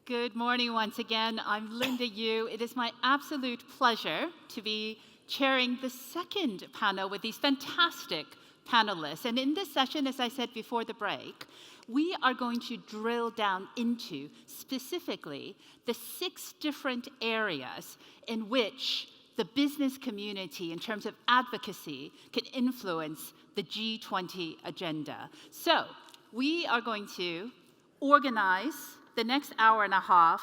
Good morning once again. I'm Linda Yueh. It is my absolute pleasure to be chairing the second panel with these fantastic panelists. And in this session, as I said before the break, we are going to drill down into specifically the 6 different areas in which the business community, in terms of advocacy, can influence the G20 agenda. So we are going to organize the next hour and a half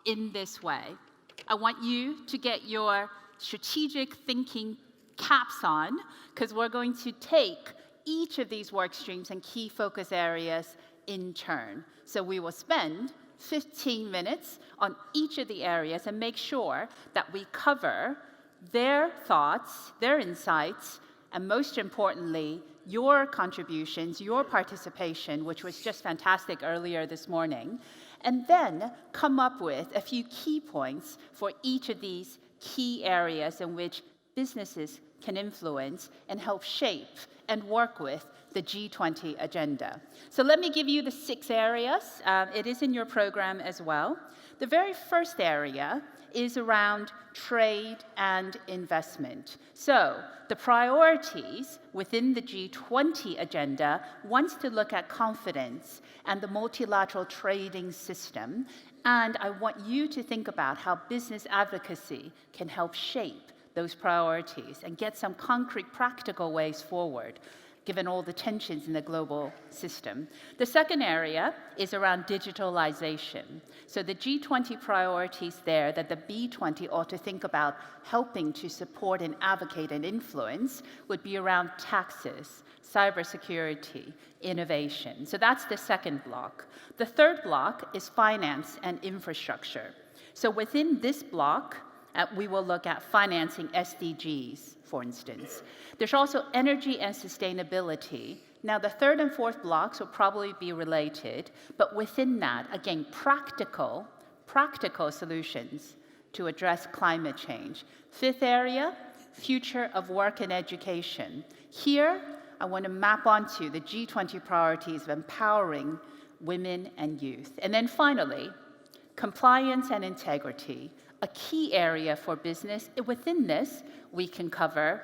in this way. I want you to get your strategic thinking caps on, because we're going to take each of these work streams and key focus areas in turn. So we will spend 15 minutes on each of the areas and make sure that we cover their thoughts, their insights, and most importantly, your contributions, your participation, which was just fantastic earlier this morning, and then come up with a few key points for each of these key areas in which businesses can influence and help shape and work with the G20 agenda. So let me give you the 6 areas. It is in your program as well. The very first area is around trade and investment. So the priorities within the G20 agenda wants to look at confidence and the multilateral trading system. And I want you to think about how business advocacy can help shape those priorities and get some concrete, practical ways forward, given all the tensions in the global system. The second area is around digitalization. So the G20 priorities there that the B20 ought to think about helping to support and advocate and influence would be around taxes, cybersecurity, innovation. So that's the second block. The third block is finance and infrastructure. So within this block, we will look at financing SDGs, for instance. There's also energy and sustainability. Now, the third and fourth blocks will probably be related, but within that, again, practical solutions to address climate change. Fifth area, future of work and education. Here, I want to map onto the G20 priorities of empowering women and youth. And then finally, compliance and integrity, a key area for business. Within this, we can cover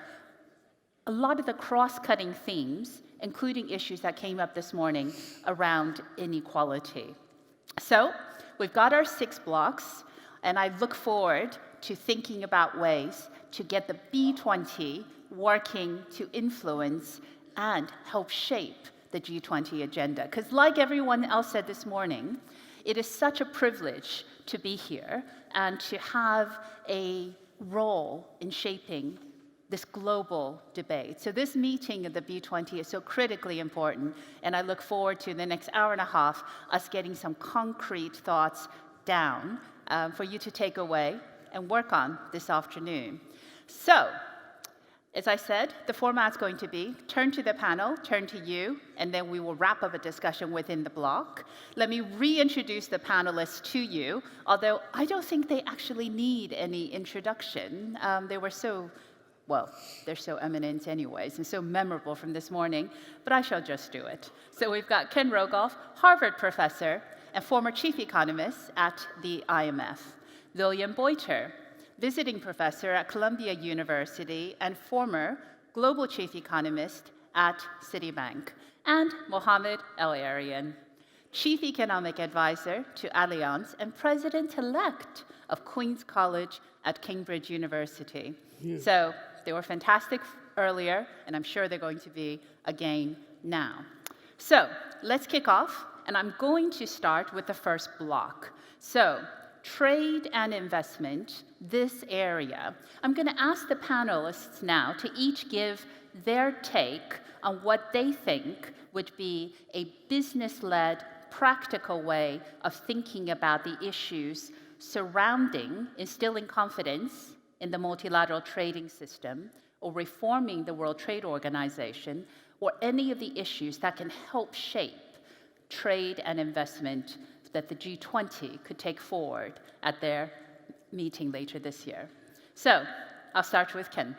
a lot of the cross-cutting themes, including issues that came up this morning around inequality. So we've got our 6 blocks, and I look forward to thinking about ways to get the B20 working to influence and help shape the G20 agenda. Because like everyone else said this morning, it is such a privilege to be here and to have a role in shaping this global debate. So this meeting of the B20 is so critically important, and I look forward to the next hour and a half us getting some concrete thoughts down for you to take away and work on this afternoon. So, as I said, the format's going to be turn to the panel, turn to you, and then we will wrap up a discussion within the block. Let me reintroduce the panelists to you, although I don't think they actually need any introduction. They're so eminent anyways, and so memorable from this morning, but I shall just do it. So we've got Ken Rogoff, Harvard professor and former chief economist at the IMF. Willem Buiter, visiting professor at Columbia University and former global chief economist at CitiBank, and Mohamed El-Erian, chief economic advisor to Allianz and president-elect of Queen's College at Cambridge University. Yeah. So they were fantastic earlier, and I'm sure they're going to be again now. So let's kick off, and I'm going to start with the first block. So trade and investment, this area. I'm going to ask the panelists now to each give their take on what they think would be a business-led, practical way of thinking about the issues surrounding instilling confidence in the multilateral trading system, or reforming the World Trade Organization, or any of the issues that can help shape trade and investment that the G20 could take forward at their meeting later this year. So I'll start with Ken.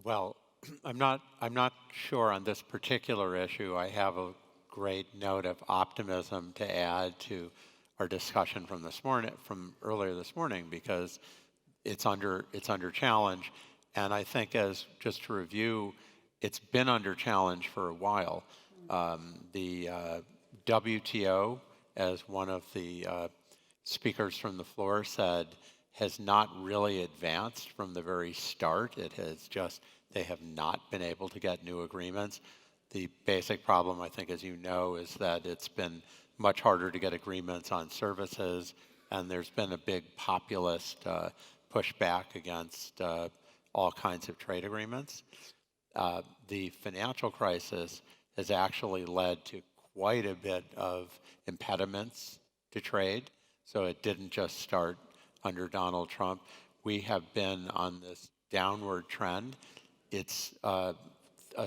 Well, I'm not sure on this particular issue I have a great note of optimism to add to our discussion from earlier this morning, because it's under challenge. And I think, as just to review, it's been under challenge for a while. The WTO, as one of the speakers from the floor said, has not really advanced from the very start. They have not been able to get new agreements. The basic problem, I think, as you know, is that it's been much harder to get agreements on services, and there's been a big populist pushback against all kinds of trade agreements. The financial crisis has actually led to quite a bit of impediments to trade. So it didn't just start under Donald Trump. We have been on this downward trend. It's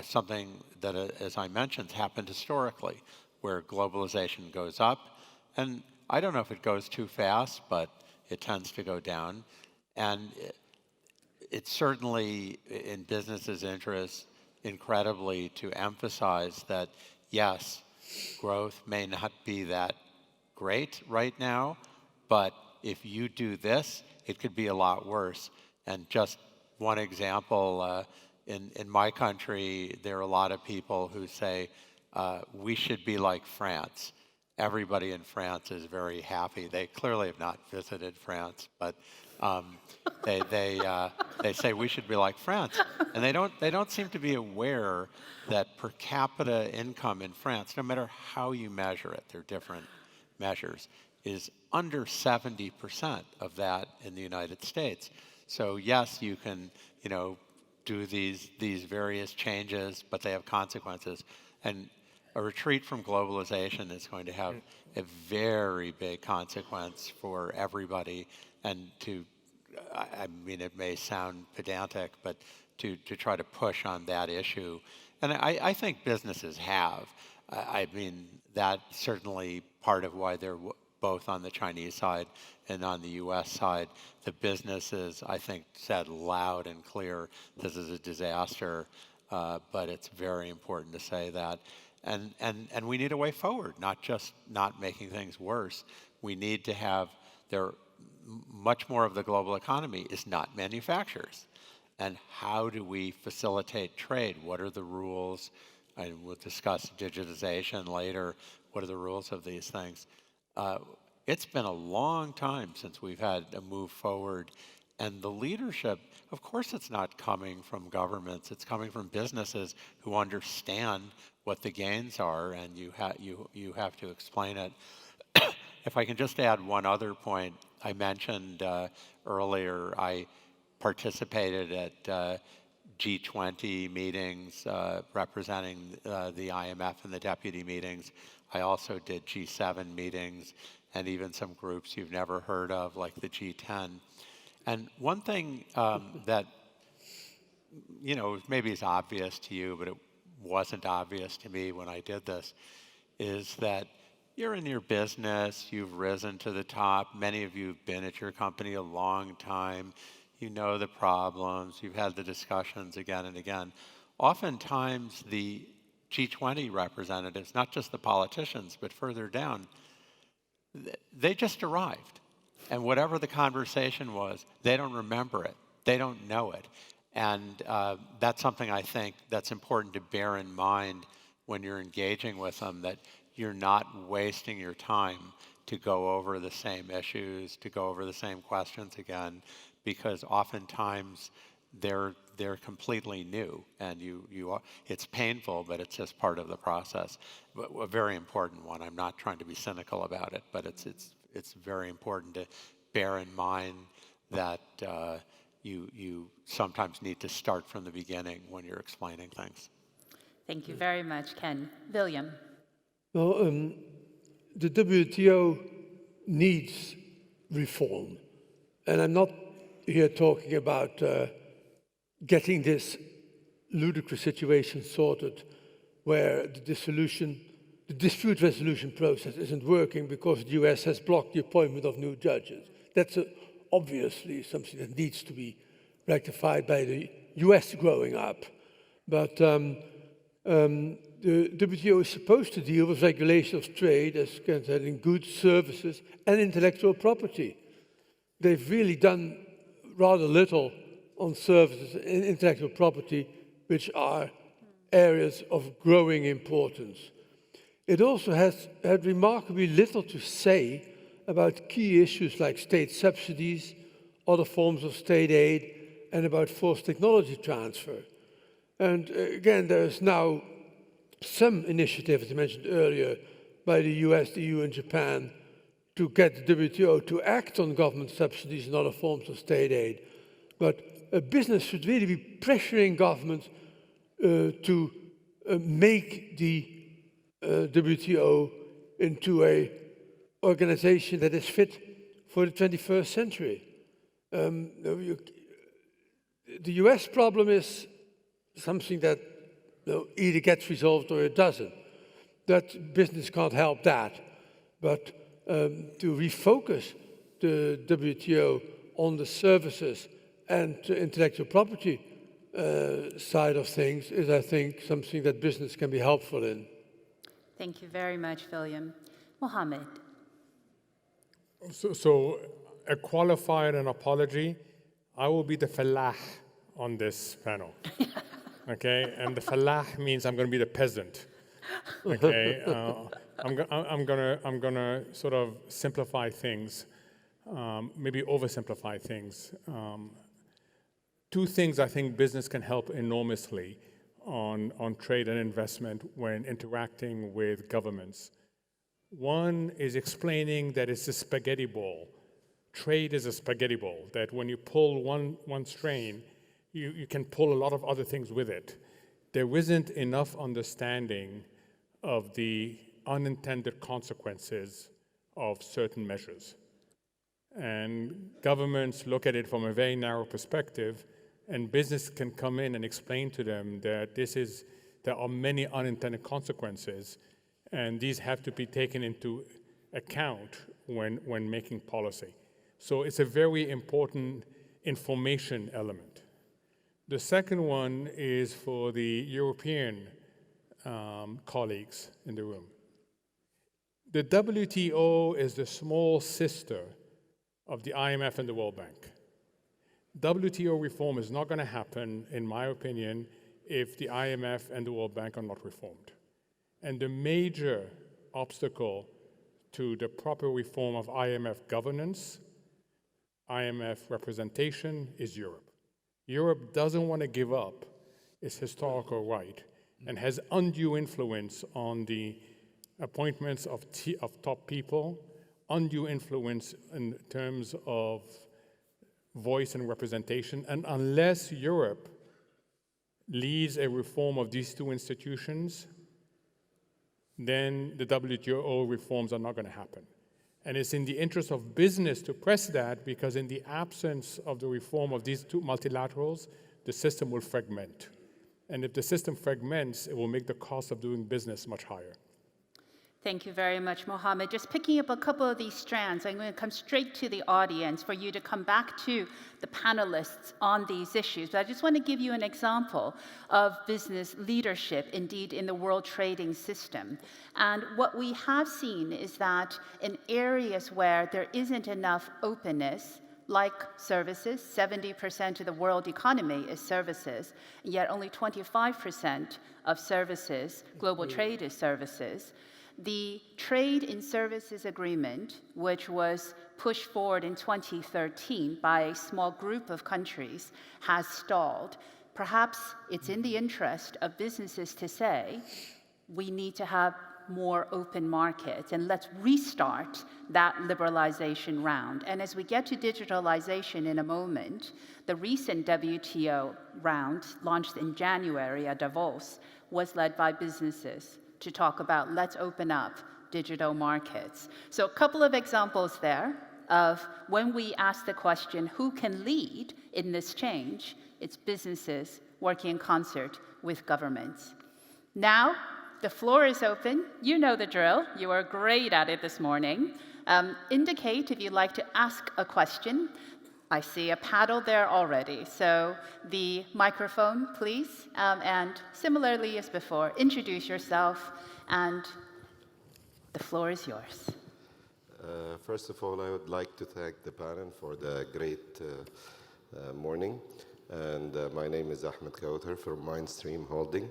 something that, as I mentioned, happened historically, where globalization goes up. And I don't know if it goes too fast, but it tends to go down. And it's certainly in businesses' interest incredibly to emphasize that, yes, growth may not be that great right now, but if you do this, it could be a lot worse. And just one example, in my country, there are a lot of people who say, we should be like France. Everybody in France is very happy. They clearly have not visited France, but they say we should be like France, and they don't seem to be aware that per capita income in France, no matter how you measure it, there are different measures, is under 70% of that in the United States. So yes, you can do these various changes, but they have consequences. And a retreat from globalization is going to have a very big consequence for everybody. And I mean, it may sound pedantic, but to try to push on that issue. And I think businesses have. I mean, that's certainly part of why they're both on the Chinese side and on the U.S. side. The businesses, I think, said loud and clear, this is a disaster, but it's very important to say that. And we need a way forward, not just not making things worse. We need to have much more of the global economy is not manufacturers. And how do we facilitate trade? What are the rules? And we'll discuss digitization later. What are the rules of these things? It's been a long time since we've had a move forward. And the leadership, of course, it's not coming from governments. It's coming from businesses who understand what the gains are, and you have to explain it. If I can just add one other point, I mentioned earlier I participated at G20 meetings representing the IMF and the deputy meetings. I also did G7 meetings and even some groups you've never heard of, like the G10. And one thing that, maybe is obvious to you, but it wasn't obvious to me when I did this, is that you're in your business, you've risen to the top. Many of you have been at your company a long time. You know the problems. You've had the discussions again and again. Oftentimes, the G20 representatives, not just the politicians, but further down, they just arrived. And whatever the conversation was, they don't remember it. They don't know it. And that's something I think that's important to bear in mind when you're engaging with them, that you're not wasting your time to go over the same issues, to go over the same questions again, because oftentimes they're completely new, and it's painful, but it's just part of the process. But a very important one. I'm not trying to be cynical about it, but it's very important to bear in mind that you sometimes need to start from the beginning when you're explaining things. Thank you very much, Ken. William. Well, the WTO needs reform. And I'm not here talking about getting this ludicrous situation sorted where the dispute resolution process isn't working because the US has blocked the appointment of new judges. That's obviously something that needs to be rectified by the US growing up. But the WTO is supposed to deal with regulation of trade, as Ken said, in goods, services, and intellectual property. They've really done rather little on services and intellectual property, which are areas of growing importance. It also has had remarkably little to say about key issues like state subsidies, other forms of state aid, and about forced technology transfer. And again, there is now some initiative, as I mentioned earlier, by the US, the EU, and Japan to get the WTO to act on government subsidies and other forms of state aid. But business should really be pressuring governments to make the WTO into an organization that is fit for the 21st century. The US problem is something that either gets resolved or it doesn't. That business can't help that. But to refocus the WTO on the services and intellectual property side of things is, I think, something that business can be helpful in. Thank you very much, William. Mohamed. So a qualifier and apology, I will be the falah on this panel. Okay, and the falah means I'm going to be the peasant. Okay, I'm gonna sort of simplify things, maybe oversimplify things. Two things I think business can help enormously on trade and investment when interacting with governments. One is explaining that it's a spaghetti ball. Trade is a spaghetti ball, that when you pull one strain, you can pull a lot of other things with it. There isn't enough understanding of the unintended consequences of certain measures. And governments look at it from a very narrow perspective, and business can come in and explain to them that there are many unintended consequences, and these have to be taken into account when making policy. So it's a very important information element. The second one is for the European colleagues in the room. The WTO is the small sister of the IMF and the World Bank. WTO reform is not going to happen, in my opinion, if the IMF and the World Bank are not reformed. And the major obstacle to the proper reform of IMF governance, IMF representation, is Europe. Europe doesn't want to give up its historical right and has undue influence on the appointments of top people, undue influence in terms of voice and representation. And unless Europe leads a reform of these two institutions, then the WTO reforms are not going to happen. And it's in the interest of business to press that, because in the absence of the reform of these two multilaterals, the system will fragment. And if the system fragments, it will make the cost of doing business much higher. Thank you very much, Mohamed. Just picking up a couple of these strands, I'm going to come straight to the audience for you to come back to the panelists on these issues. But I just want to give you an example of business leadership, indeed, in the world trading system. And what we have seen is that in areas where there isn't enough openness, like services, 70% of the world economy is services, and yet only 25% of services, global trade is services. The Trade in Services Agreement, which was pushed forward in 2013 by a small group of countries, has stalled. Perhaps it's in the interest of businesses to say, we need to have more open markets, and let's restart that liberalization round. And as we get to digitalization in a moment, the recent WTO round, launched in January at Davos, was led by businesses to talk about let's open up digital markets. So a couple of examples there of when we ask the question, who can lead in this change? It's businesses working in concert with governments. Now, the floor is open. You know the drill. You are great at it this morning. Indicate if you'd like to ask a question. I see a paddle there already. So the microphone, please. And similarly as before, introduce yourself, and the floor is yours. First of all, I would like to thank the panel for the great morning. And my name is Ahmed Kauthar from Mindstream Holding.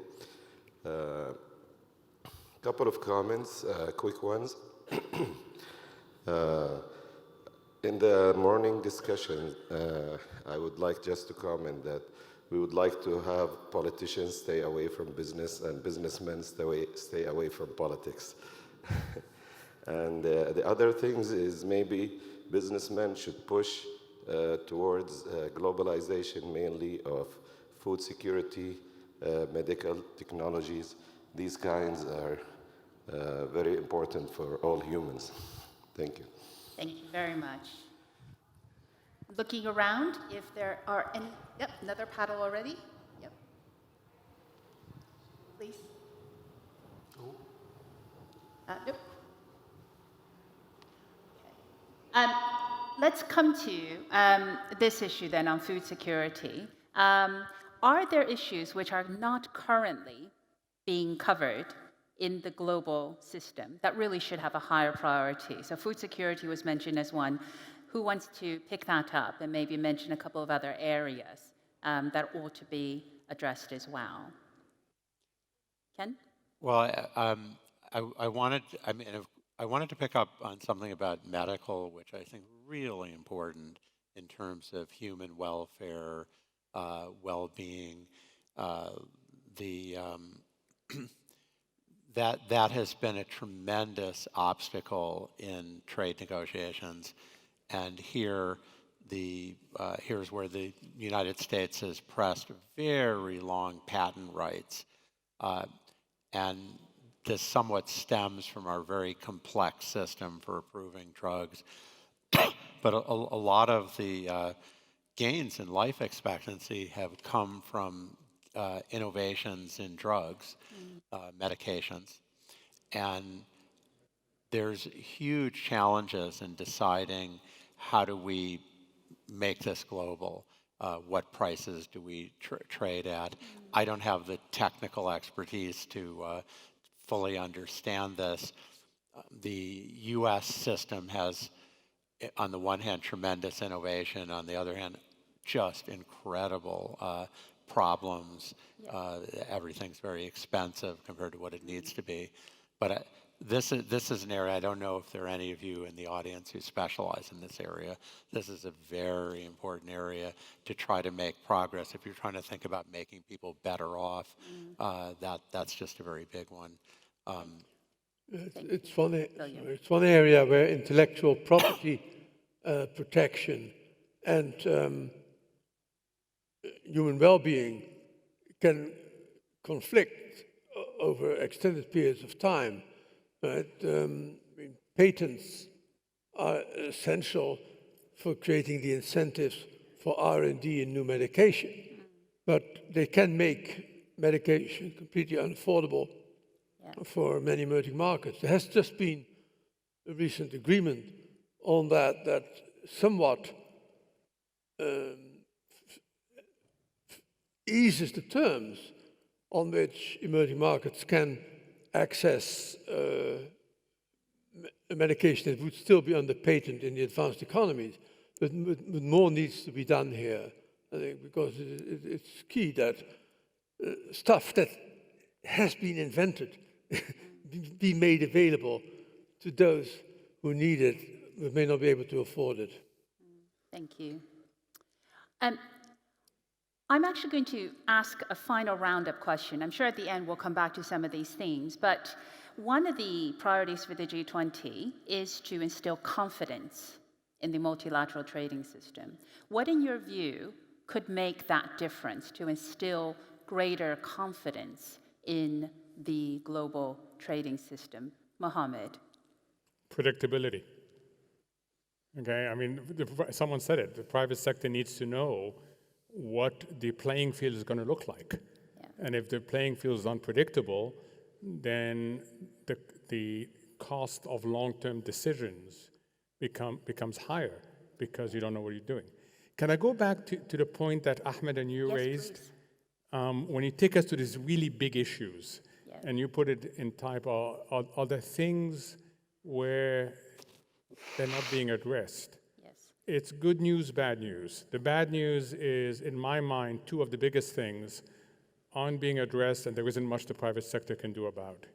Couple of comments, quick ones. In the morning discussion, I would like just to comment that we would like to have politicians stay away from business and businessmen stay away from politics. And the other things is maybe businessmen should push towards globalization, mainly of food security, medical technologies. These kinds are very important for all humans. Thank you. Thank you very much. Looking around, if there are any, yep, another paddle already. Yep. Please. Nope. Okay. Let's come to this issue then on food security. Are there issues which are not currently being covered in the global system that really should have a higher priority? So food security was mentioned as one. Who wants to pick that up and maybe mention a couple of other areas that ought to be addressed as well? Ken? Well, I wanted to pick up on something about medical, which I think really important in terms of human welfare, well-being. That has been a tremendous obstacle in trade negotiations, and here's where the United States has pressed very long patent rights, and this somewhat stems from our very complex system for approving drugs. But a lot of the gains in life expectancy have come from innovations in drugs, medications, and there's huge challenges in deciding how do we make this global. What prices do we trade at? I don't have the technical expertise to fully understand this. The U.S. system has, on the one hand, tremendous innovation, on the other hand, just incredible problems. Everything's very expensive compared to what it needs to be. But this is an area, I don't know if there are any of you in the audience who specialize in this area. This is a very important area to try to make progress. If you're trying to think about making people better off, that's just a very big one. It's one area where intellectual property protection and human well-being can conflict over extended periods of time. Right? Patents are essential for creating the incentives for R&D in new medication, but they can make medication completely unaffordable for many emerging markets. There has just been a recent agreement on that somewhat eases the terms on which emerging markets can access a medication that would still be under patent in the advanced economies. But more needs to be done here, I think, because it's key that stuff that has been invented be made available to those who need it but may not be able to afford it. Thank you. I'm actually going to ask a final roundup question. I'm sure at the end we'll come back to some of these themes, but one of the priorities for the G20 is to instill confidence in the multilateral trading system. What, in your view, could make that difference to instill greater confidence in the global trading system? Mohamed? Predictability. Okay, I mean, someone said it, the private sector needs to know what the playing field is going to look like. Yeah. And if the playing field is unpredictable, then the cost of long-term decisions becomes higher because you don't know what you're doing. Can I go back to the point that Ahmed and you Yes, raised? please. When you take us to these really big issues, Yeah. and you put it in type, are there things where they're not being addressed? Yes. It's good news, bad news. The bad news is, in my mind, two of the biggest things aren't being addressed, and there isn't much the private sector can do about.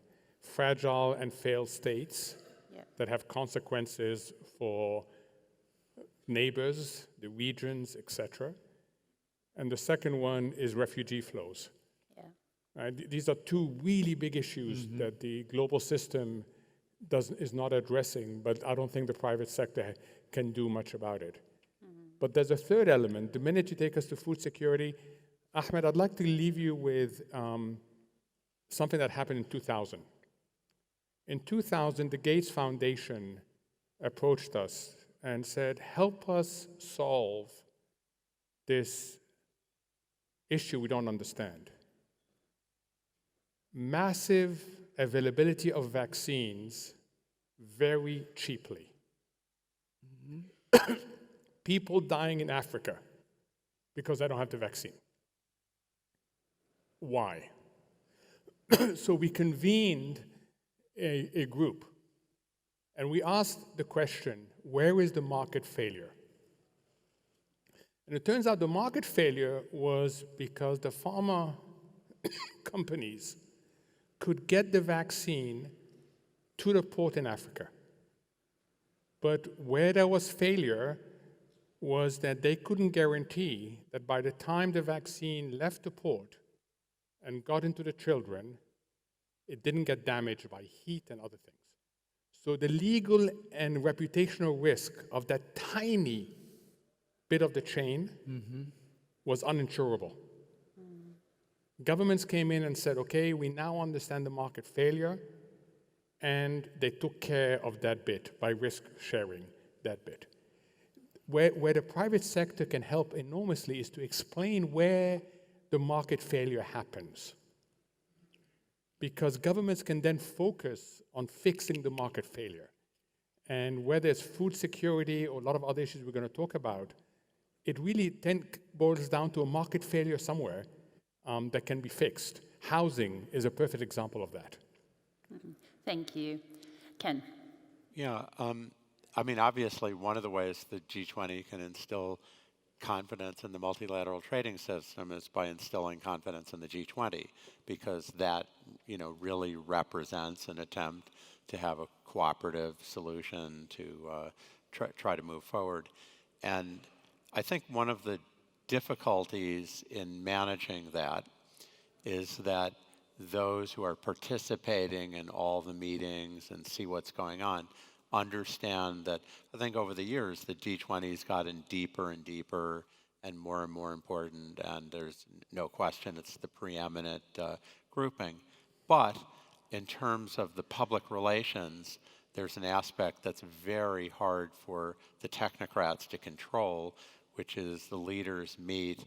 Fragile and failed states Yeah. that have consequences for neighbors, the regions, etc. And the second one is refugee flows. Yeah. These are two really big issues that the global system is not addressing, but I don't think the private sector can do much about it. But there's a third element. The minute you take us to food security, Ahmed, I'd like to leave you with something that happened in 2000. In 2000, the Gates Foundation approached us and said, help us solve this issue we don't understand. Massive availability of vaccines very cheaply. People dying in Africa because they don't have the vaccine. Why? So we convened a group and we asked the question, where is the market failure? And it turns out the market failure was because the pharma companies could get the vaccine to the port in Africa. But where there was failure was that they couldn't guarantee that by the time the vaccine left the port and got into the children, it didn't get damaged by heat and other things. So the legal and reputational risk of that tiny bit of the chain was uninsurable. Governments came in and said, okay, we now understand the market failure, and they took care of that bit by risk sharing that bit. Where the private sector can help enormously is to explain where the market failure happens. Because governments can then focus on fixing the market failure. And whether it's food security or a lot of other issues we're going to talk about, it really then boils down to a market failure somewhere that can be fixed. Housing is a perfect example of that. Thank you. Ken? Yeah, I mean, obviously, one of the ways the G20 can instill confidence in the multilateral trading system is by instilling confidence in the G20, because that, really represents an attempt to have a cooperative solution to try to move forward. And I think one of the difficulties in managing that is that those who are participating in all the meetings and see what's going on understand that, I think over the years, the G20's gotten deeper and deeper and more important, and there's no question it's the preeminent grouping. But in terms of the public relations, there's an aspect that's very hard for the technocrats to control, which is the leaders meet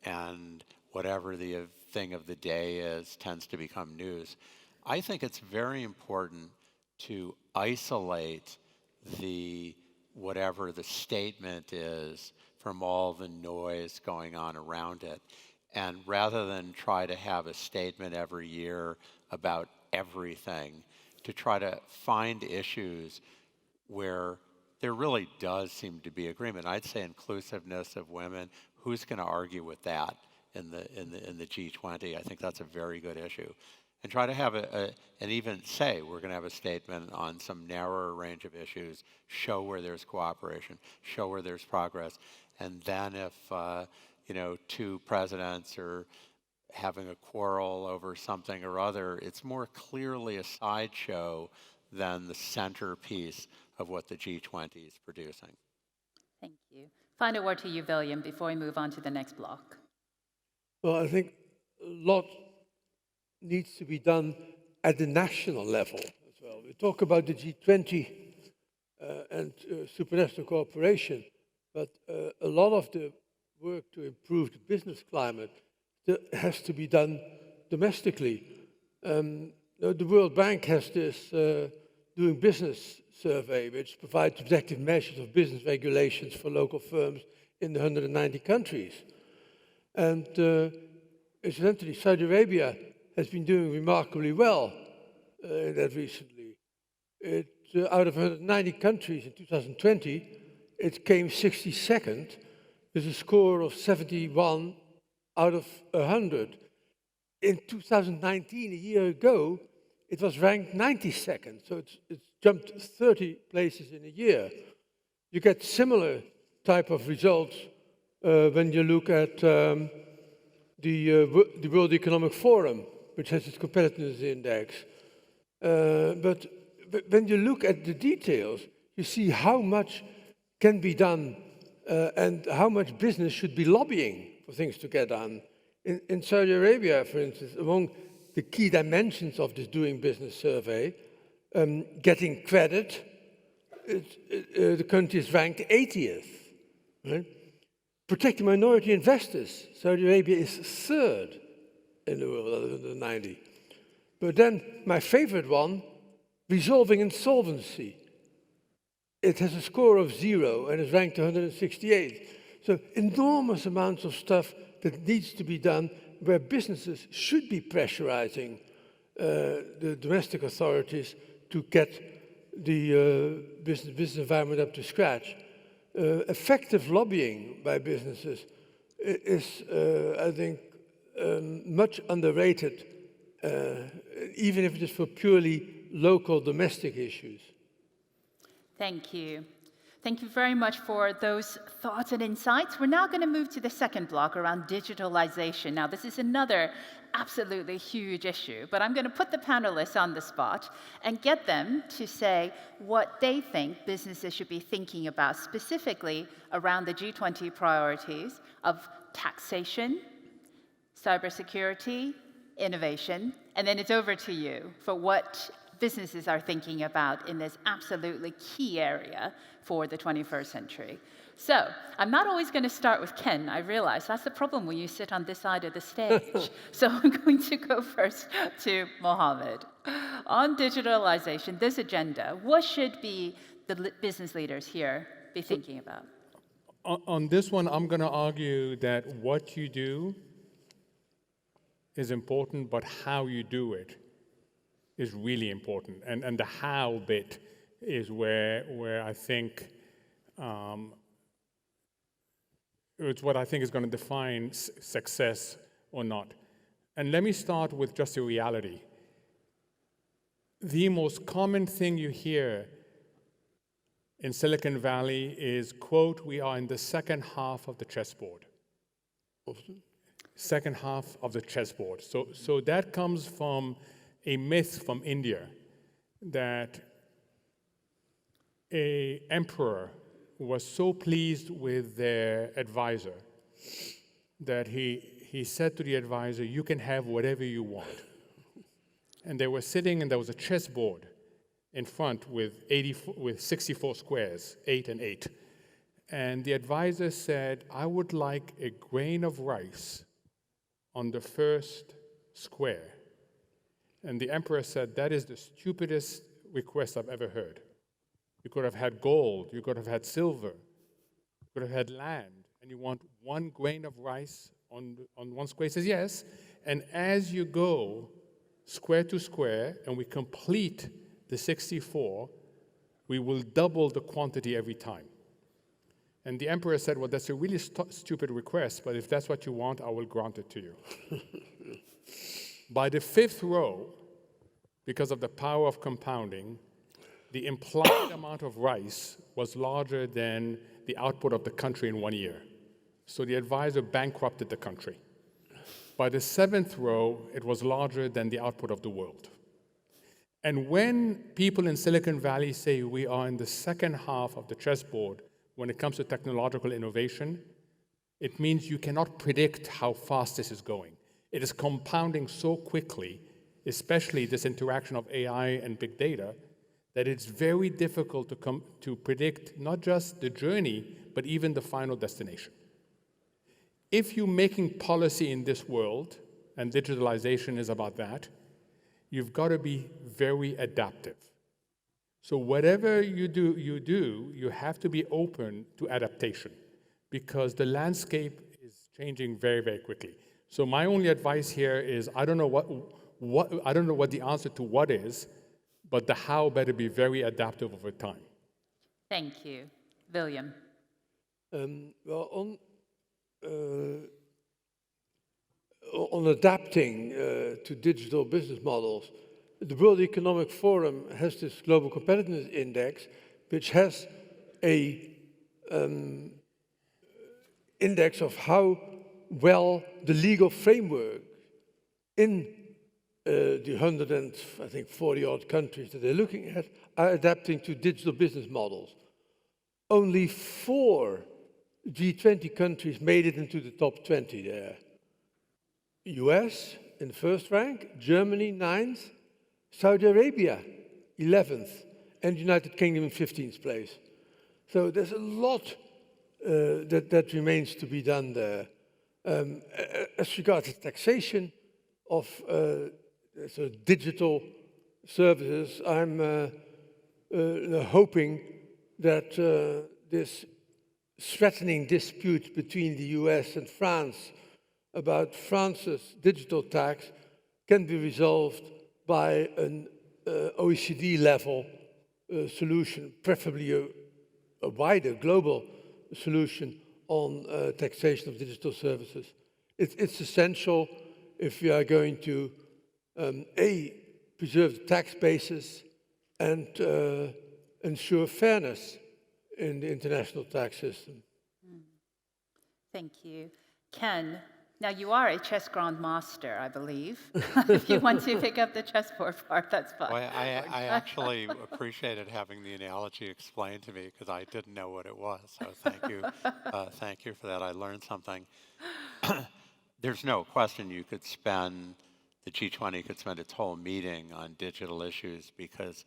and whatever the thing of the day is tends to become news. I think it's very important to isolate whatever the statement is from all the noise going on around it. And rather than try to have a statement every year about everything, to try to find issues where there really does seem to be agreement. I'd say inclusiveness of women. Who's going to argue with that in the G20? I think that's a very good issue. And try to have and even say we're going to have a statement on some narrower range of issues, show where there's cooperation, show where there's progress. And then if, two presidents are having a quarrel over something or other, it's more clearly a sideshow than the centerpiece of what the G20 is producing. Thank you. Final word to you, Willem, before we move on to the next block. Well, I think a lot needs to be done at the national level as well. We talk about the G20 and supranational cooperation, but a lot of the work to improve the business climate has to be done domestically. The World Bank has this doing business survey, which provides objective measures of business regulations for local firms in the 190 countries. And incidentally, Saudi Arabia has been doing remarkably well in that recently. Out of 190 countries in 2020, it came 62nd with a score of 71 out of 100. In 2019, a year ago, it was ranked 92nd, so it's jumped 30 places in a year. You get similar type of results when you look at the World Economic Forum, which has its competitiveness index. But when you look at the details, you see how much can be done and how much business should be lobbying for things to get done. In Saudi Arabia, for instance, among the key dimensions of this doing business survey, getting credit, the country is ranked 80th. Right? Protecting minority investors, Saudi Arabia is third in the world out of the 90. But then my favorite one, resolving insolvency. It has a score of 0 and is ranked 168. So enormous amounts of stuff that needs to be done where businesses should be pressurizing the domestic authorities to get the business environment up to scratch. Effective lobbying by businesses is, I think, much underrated, even if it is for purely local domestic issues. Thank you. Thank you very much for those thoughts and insights. We're now going to move to the second block around digitalization. Now, this is another absolutely huge issue, but I'm going to put the panelists on the spot and get them to say what they think businesses should be thinking about, specifically around the G20 priorities of taxation, cybersecurity, innovation, and then it's over to you for what businesses are thinking about in this absolutely key area for the 21st century. So I'm not always going to start with Ken. I realize that's the problem when you sit on this side of the stage. So I'm going to go first to Mohamed. On digitalization, this agenda, what should be the business leaders here be thinking about? On this one, I'm going to argue that what you do is important, but how you do it is really important. And the how bit is where I think it's what I think is going to define success or not. And let me start with just a reality. The most common thing you hear in Silicon Valley is, quote, we are in the second half of the chessboard. Second half of the chessboard. So that comes from a myth from India that an emperor was so pleased with their advisor that he said to the advisor, you can have whatever you want. And they were sitting and there was a chessboard in front with 64 squares, 8 and 8. And the advisor said, I would like a grain of rice on the first square. And the emperor said, that is the stupidest request I've ever heard. You could have had gold, you could have had silver, you could have had land, and you want one grain of rice on one square? He says, yes. And as you go square to square, and we complete the 64, we will double the quantity every time. And the emperor said, well, that's a really stupid request, but if that's what you want, I will grant it to you. By the fifth row, because of the power of compounding, the implied amount of rice was larger than the output of the country in 1 year. So the advisor bankrupted the country. By the seventh row, it was larger than the output of the world. And when people in Silicon Valley say we are in the second half of the chessboard when it comes to technological innovation, it means you cannot predict how fast this is going. It is compounding so quickly, especially this interaction of AI and big data, that it's very difficult to predict not just the journey, but even the final destination. If you're making policy in this world, and digitalization is about that, you've got to be very adaptive. So whatever you do, you have to be open to adaptation, because the landscape is changing very, very quickly. So my only advice here is I don't know what the answer to what is, but the how better be very adaptive over time. Thank you. William. Well, on adapting to digital business models, the World Economic Forum has this Global Competitiveness Index, which has a index of how well the legal framework in the 140 odd countries that they're looking at are adapting to digital business models. Only 4 G20 countries made it into the top 20 there. US in the first rank, Germany 9th, Saudi Arabia 11th, and United Kingdom in 15th place. So there's a lot that remains to be done there. As regards taxation of so digital services, I'm hoping that this threatening dispute between the US and France about France's digital tax can be resolved by an OECD level solution, preferably a wider global solution on taxation of digital services. It's essential if we are going to A, preserve the tax basis and ensure fairness in the international tax system. Thank you. Ken, now you are a chess grandmaster, I believe. If you want to pick up the chessboard part, that's fine. Well, I actually appreciated having the analogy explained to me because I didn't know what it was. So thank you. Thank you for that. I learned something. There's no question the G20 could spend its whole meeting on digital issues because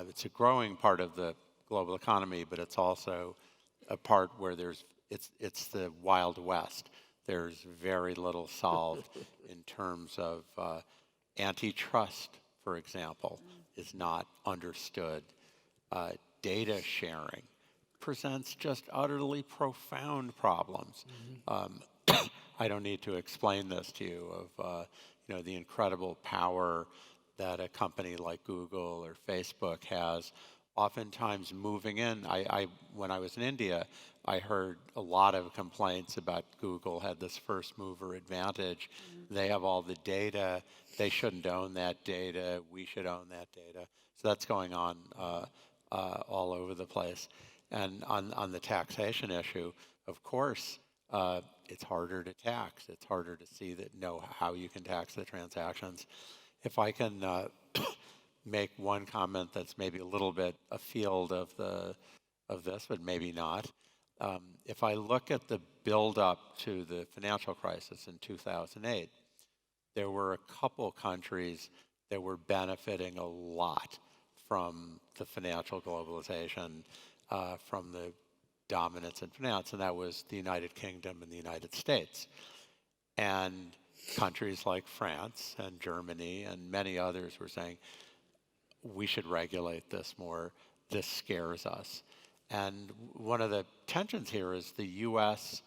it's a growing part of the global economy, but it's also a part where it's the Wild West. There's very little solved in terms of antitrust, for example, is not understood. Data sharing presents just utterly profound problems. I don't need to explain this to you of the incredible power that a company like Google or Facebook has. Oftentimes moving in, when I was in India, I heard a lot of complaints about Google had this first mover advantage. They have all the data. They shouldn't own that data. We should own that data. So that's going on all over the place. And on the taxation issue, of course, it's harder to tax. It's harder to know how you can tax the transactions. If I can make one comment that's maybe a little bit afield of this, but maybe not. If I look at the build-up to the financial crisis in 2008, there were a couple countries that were benefiting a lot from the financial globalization, from the dominance in finance, and that was the United Kingdom and the United States. And countries like France and Germany and many others were saying, we should regulate this more. This scares us. And one of the tensions here is the US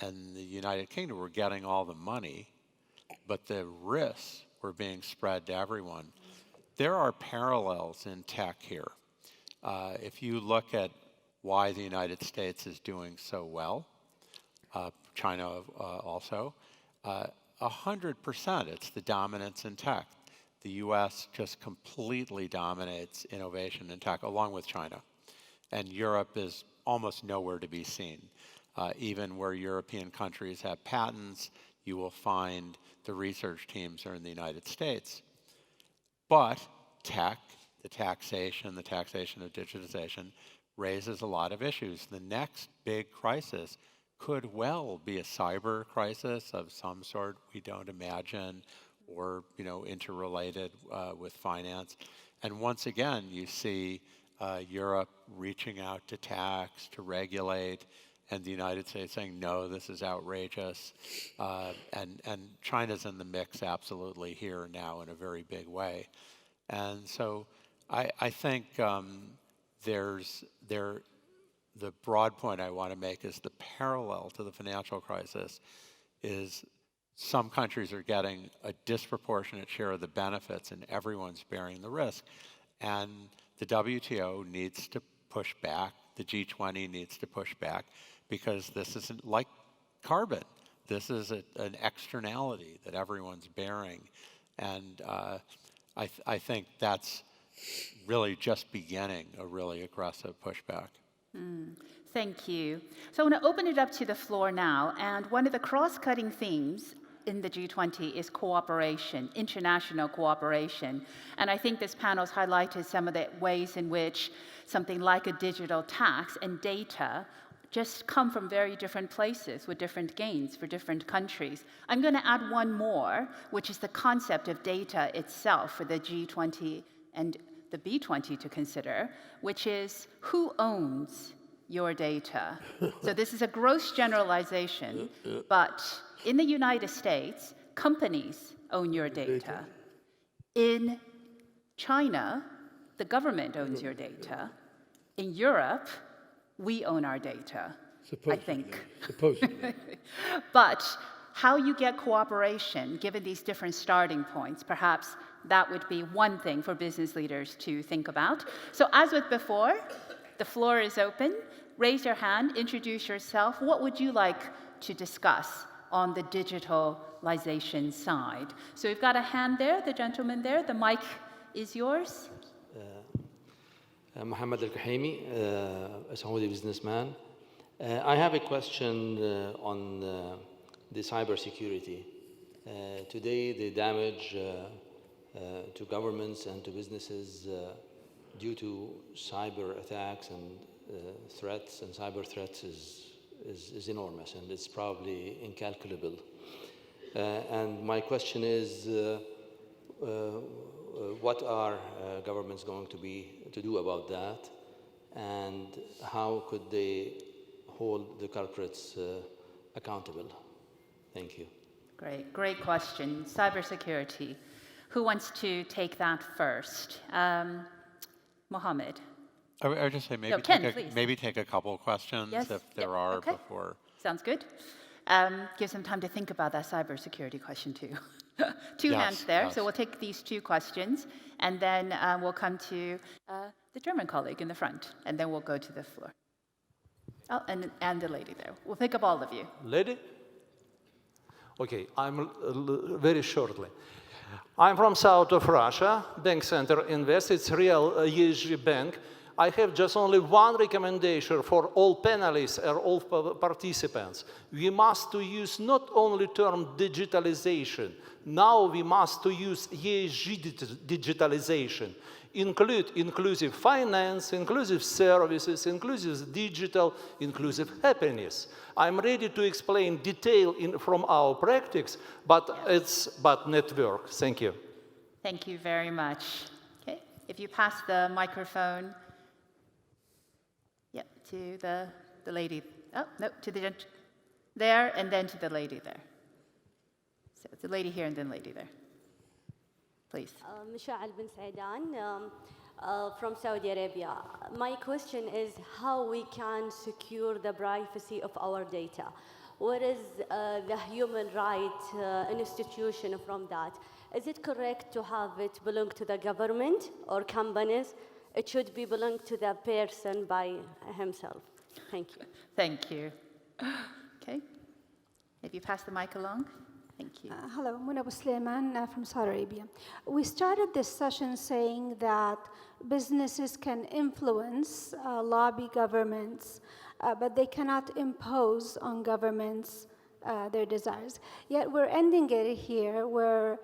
and the United Kingdom were getting all the money, but the risks were being spread to everyone. There are parallels in tech here. If you look at why the United States is doing so well, China also, 100% it's the dominance in tech. The US just completely dominates innovation in tech, along with China. And Europe is almost nowhere to be seen. Even where European countries have patents, you will find the research teams are in the United States. But tech, the taxation of digitization, raises a lot of issues. The next big crisis could well be a cyber crisis of some sort we don't imagine, or interrelated with finance. And once again, you see Europe reaching out to tax, to regulate, and the United States saying, no, this is outrageous. And China's in the mix absolutely here now in a very big way. And so I think the broad point I want to make is the parallel to the financial crisis is some countries are getting a disproportionate share of the benefits and everyone's bearing the risk. And the WTO needs to push back, the G20 needs to push back, because this isn't like carbon. This is an externality that everyone's bearing. And I think that's really just beginning a really aggressive pushback. Thank you. So I want to open it up to the floor now. And one of the cross-cutting themes in the G20 is cooperation, international cooperation. And I think this panel has highlighted some of the ways in which something like a digital tax and data just come from very different places with different gains for different countries. I'm going to add one more, which is the concept of data itself for the G20 and the B20 to consider, which is who owns your data. So this is a gross generalization, but in the United States, companies own your data. In China, the government owns your data. In Europe, we own our data, I think. Supposedly. But how you get cooperation, given these different starting points, perhaps that would be one thing for business leaders to think about. So as with before, the floor is open. Raise your hand, introduce yourself. What would you like to discuss on the digitalization side? So we've got a hand there, the gentleman there. The mic is yours. Mohamed El-Erian, a Saudi businessman. I have a question on the cybersecurity. Today, the damage to governments and to businesses due to cyber attacks and threats and cyber threats is enormous, and it's probably incalculable. And my question is, what are governments going to do about that, and how could they hold the culprits accountable? Thank you. Great question. Cybersecurity. Who wants to take that first? Mohammed. I would just say maybe, Ken, maybe take a couple of questions if there are okay. before. Sounds good. Give some time to think about that cybersecurity question too. Two hands there, so we'll take these two questions, and then we'll come to the German colleague in the front, and then we'll go to the floor. Oh, and the lady there. We'll pick up all of you. Lady? Okay, I'm very shortly. I'm from south of Russia, Bank Center Invest. It's real Yueh bank. I have just only one recommendation for all panelists or all participants. We must to use not only term digitalization, now we must to use ESG digitalization. Include inclusive finance, inclusive services, inclusive digital, inclusive happiness. I'm ready to explain detail from our practice, but it's network. Thank you. Thank you very much. Okay, if you pass the microphone. Yep, to the lady. Oh, no, to the there, and then to the lady there. So the lady here and then lady there. Please. Misha'al bin Saidan from Saudi Arabia. My question is how we can secure the privacy of our data. What is the human rights institution from that? Is it correct to have it belong to the government or companies? It should be belong to the person by himself. Thank you. Thank you. Okay. If you pass the mic along. Thank you. Hello, Muna Busleiman from Saudi Arabia. We started this session saying that businesses can influence, lobby governments, but they cannot impose on governments their desires. Yet we're ending it here where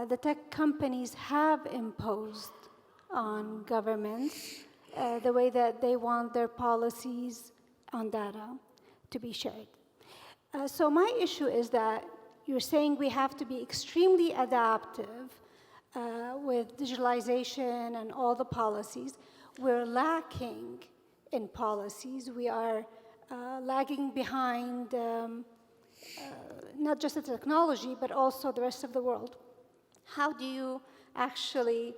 the tech companies have imposed on governments the way that they want their policies on data to be shared. So my issue is that you're saying we have to be extremely adaptive with digitalization and all the policies. We're lacking in policies. We are lagging behind not just the technology, but also the rest of the world. How do you actually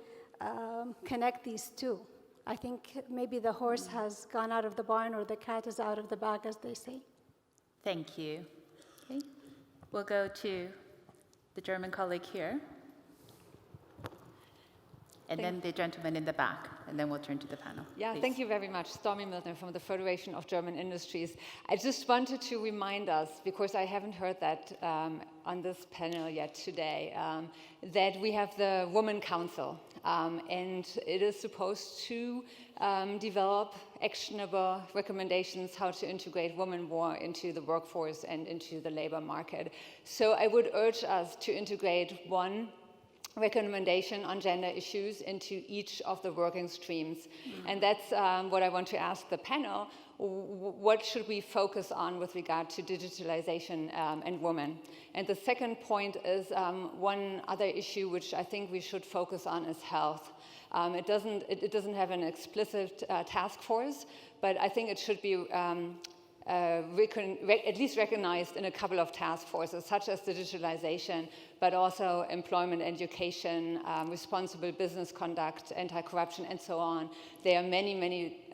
connect these two? I think maybe the horse has gone out of the barn or the cat is out of the bag, as they say. Thank you. Okay. We'll go to the German colleague here. And then the gentleman in the back, and then we'll turn to the panel. Yeah, please. thank you very much. Stormy Milner from the Federation of German Industries. I just wanted to remind us, because I haven't heard that on this panel yet today, that we have the Women Council, and it is supposed to develop actionable recommendations how to integrate women more into the workforce and into the labor market. So I would urge us to integrate one recommendation on gender issues into each of the working streams. And that's what I want to ask the panel. What should we focus on with regard to digitalization and women? And the second point is one other issue which I think we should focus on is health. It doesn't have an explicit task force, but I think it should be at least recognized in a couple of task forces, such as digitalization, but also employment, education, responsible business conduct, anti-corruption, and so on. There are many, many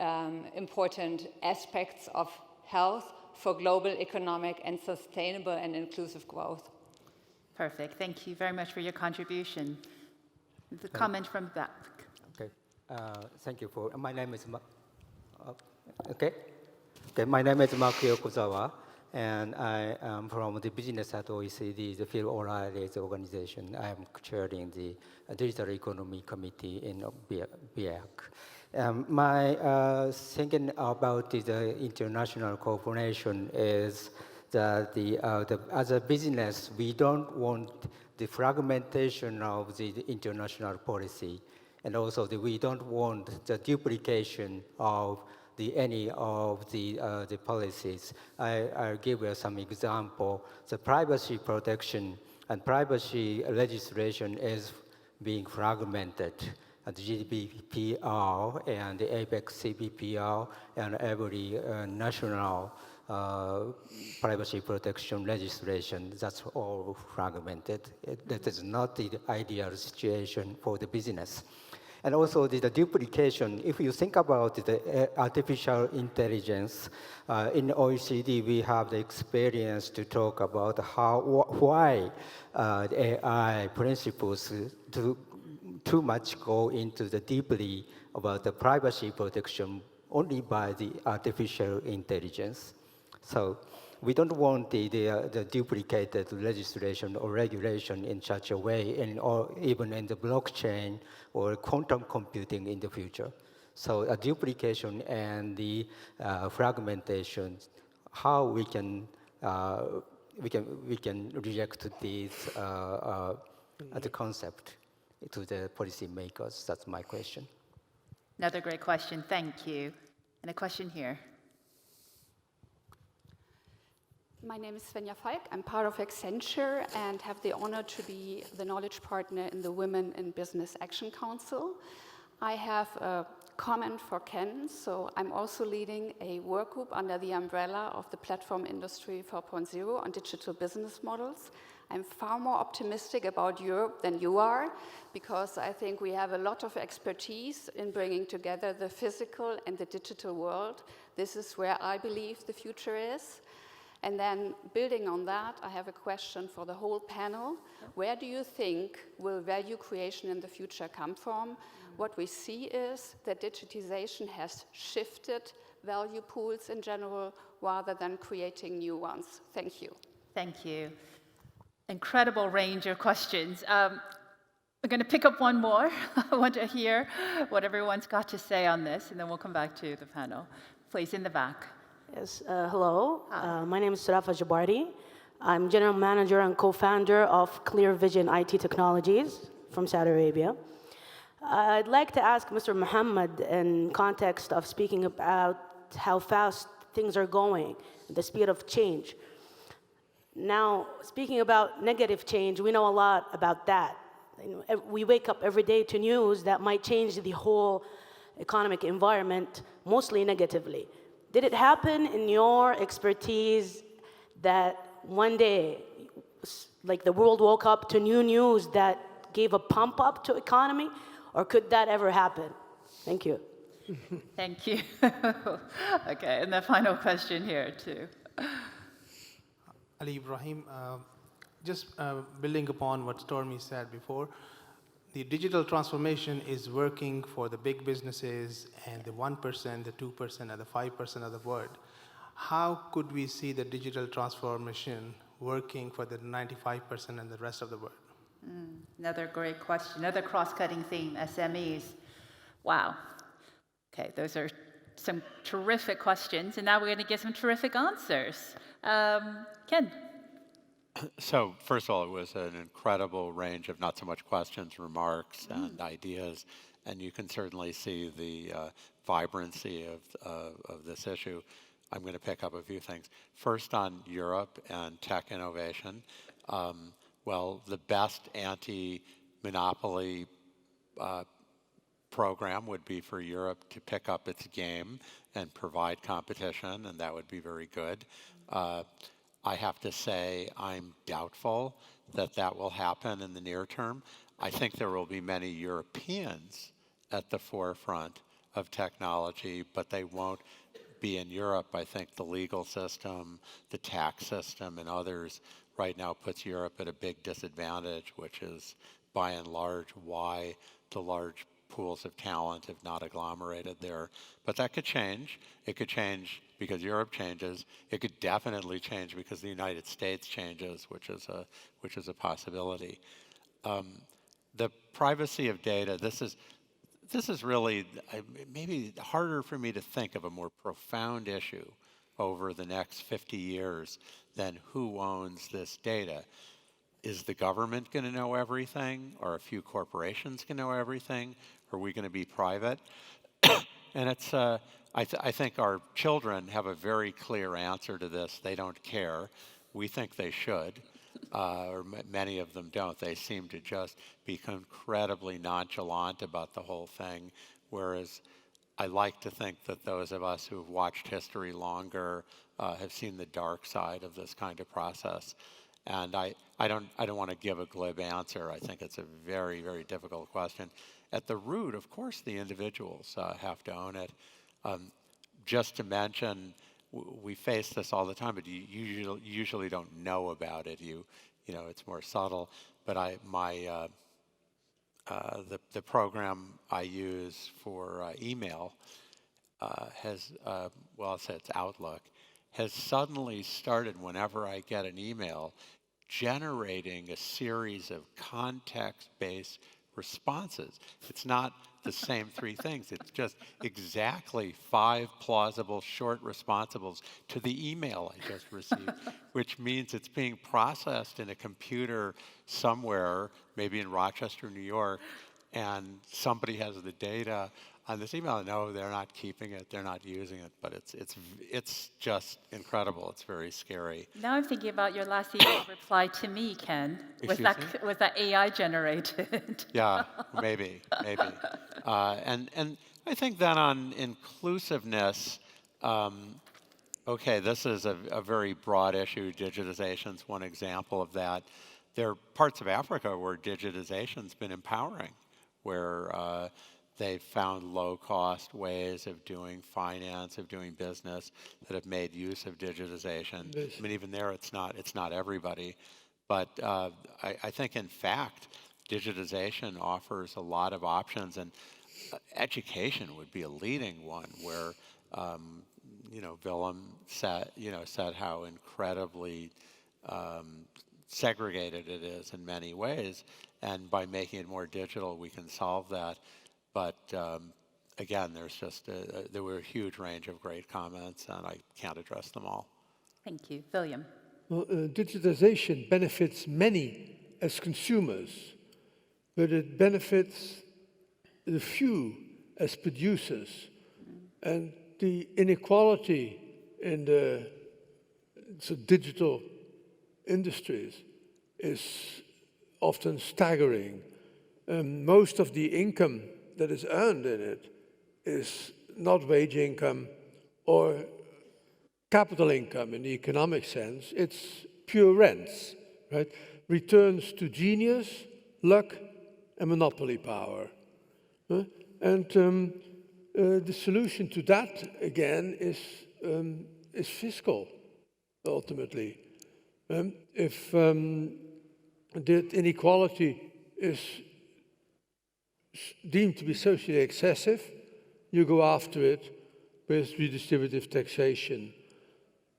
important aspects of health for global economic and sustainable and inclusive growth. Perfect. Thank you very much for your contribution. The comment from the back. Okay. Thank you for. My name is. Okay. My name is Makio Kozawa, and I am from the business at OECD, the Phil O'Reilly's organization. I am chairing the Digital Economy Committee in BIAC. My thinking about the international cooperation is that as a business, we don't want the fragmentation of the international policy, and also we don't want the duplication of any of the policies. I'll give you some example. The privacy protection and privacy legislation is being fragmented. The GDPR and the APEC CBPR and every national privacy protection legislation, that's all fragmented. That is not the ideal situation for the business. And also the duplication, if you think about the artificial intelligence, in OECD we have the experience to talk about why the AI principles too much go into the deeply about the privacy protection only by the artificial intelligence. So we don't want the duplicated legislation or regulation in such a way, or even in the blockchain or quantum computing in the future. So a duplication and the fragmentation, how we can reject these the concept to the policymakers. That's my question. Another great question. Thank you. And a question here. My name is Svenja Falk. I'm part of Accenture and have the honor to be the knowledge partner in the Women in Business Action Council. I have a comment for Ken. So I'm also leading a work group under the umbrella of the Platform Industry 4.0 on digital business models. I'm far more optimistic about Europe than you are, because I think we have a lot of expertise in bringing together the physical and the digital world. This is where I believe the future is. And then building on that, I have a question for the whole panel. Where do you think will value creation in the future come from? What we see is that digitization has shifted value pools in general rather than creating new ones. Thank you. Thank you. Incredible range of questions. I'm going to pick up one more. I want to hear what everyone's got to say on this, and then we'll come back to the panel. Please, in the back. Yes, hello. My name is Sarafa Jabardi. I'm general manager and co-founder of Clear Vision IT Technologies from Saudi Arabia. I'd like to ask Mr. Mohammed, in context of speaking about how fast things are going, the speed of change. Now, speaking about negative change, we know a lot about that. We wake up every day to news that might change the whole economic environment, mostly negatively. Did it happen in your expertise that one day, like the world woke up to new news that gave a pump up to economy, or could that ever happen? Thank you. Thank you. Okay, and the final question here, too. Ali Ibrahim, just building upon what Stormy said before, the digital transformation is working for the big businesses and the 1%, the 2%, and the 5% of the world. How could we see the digital transformation working for the 95% and the rest of the world? Another great question, another cross-cutting theme, SMEs. Wow. Okay, those are some terrific questions, and now we're going to get some terrific answers. Ken? So first of all, it was an incredible range of not so much questions, remarks, and ideas, and you can certainly see the vibrancy of this issue. I'm going to pick up a few things. First, on Europe and tech innovation. Well, the best anti-monopoly program would be for Europe to pick up its game and provide competition, and that would be very good. I have to say I'm doubtful that that will happen in the near term. I think there will be many Europeans at the forefront of technology, but they won't be in Europe. I think the legal system, the tax system, and others right now puts Europe at a big disadvantage, which is by and large why the large pools of talent have not agglomerated there. But that could change. It could change because Europe changes. It could definitely change because the United States changes, which is a possibility. The privacy of data, this is really maybe harder for me to think of a more profound issue over the next 50 years than who owns this data. Is the government going to know everything? Are a few corporations going to know everything? Are we going to be private? And it's, I think our children have a very clear answer to this. They don't care. We think they should, or many of them don't. They seem to just be incredibly nonchalant about the whole thing, whereas I like to think that those of us who have watched history longer have seen the dark side of this kind of process. And I don't want to give a glib answer. I think it's a very, very difficult question. At the root, of course, the individuals have to own it. Just to mention, we face this all the time, but you usually don't know about it. You know, it's more subtle. But the program I use for email has, well, it's Outlook, has suddenly started, whenever I get an email, generating a series of context-based responses. It's not the same three things. It's just exactly 5 plausible short responsibles to the email I just received, which means it's being processed in a computer somewhere, maybe in Rochester, New York, and somebody has the data on this email. No, they're not keeping it, they're not using it, but it's just incredible. It's very scary. Now I'm thinking about your last email reply to me, Ken. Was that AI generated? Yeah, maybe. And I think then on inclusiveness, okay, this is a very broad issue. Digitization's one example of that. There are parts of Africa where digitization's been empowering, where they've found low-cost ways of doing finance, of doing business that have made use of digitization. Yes. I mean, even there, it's not everybody. But I think, in fact, digitization offers a lot of options, and education would be a leading one where, Willem said how incredibly segregated it is in many ways, and by making it more digital, we can solve that. But again, there were a huge range of great comments, and I can't address them all. Thank you. William. Well, digitization benefits many as consumers, but it benefits the few as producers. And the inequality in the digital industries is often staggering. Most of the income that is earned in it is not wage income or capital income in the economic sense. It's pure rents, right? Returns to genius, luck, and monopoly power. And the solution to that, again, is fiscal, ultimately. If the inequality is deemed to be socially excessive, you go after it with redistributive taxation.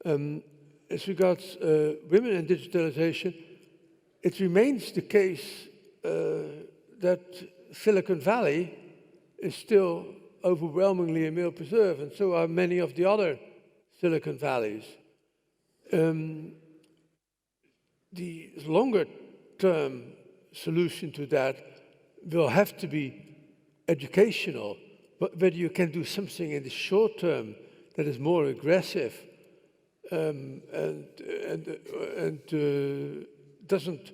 As regards women and digitalization, it remains the case that Silicon Valley is still overwhelmingly a male preserve, and so are many of the other Silicon Valleys. The longer-term solution to that will have to be educational, but whether you can do something in the short term that is more aggressive and doesn't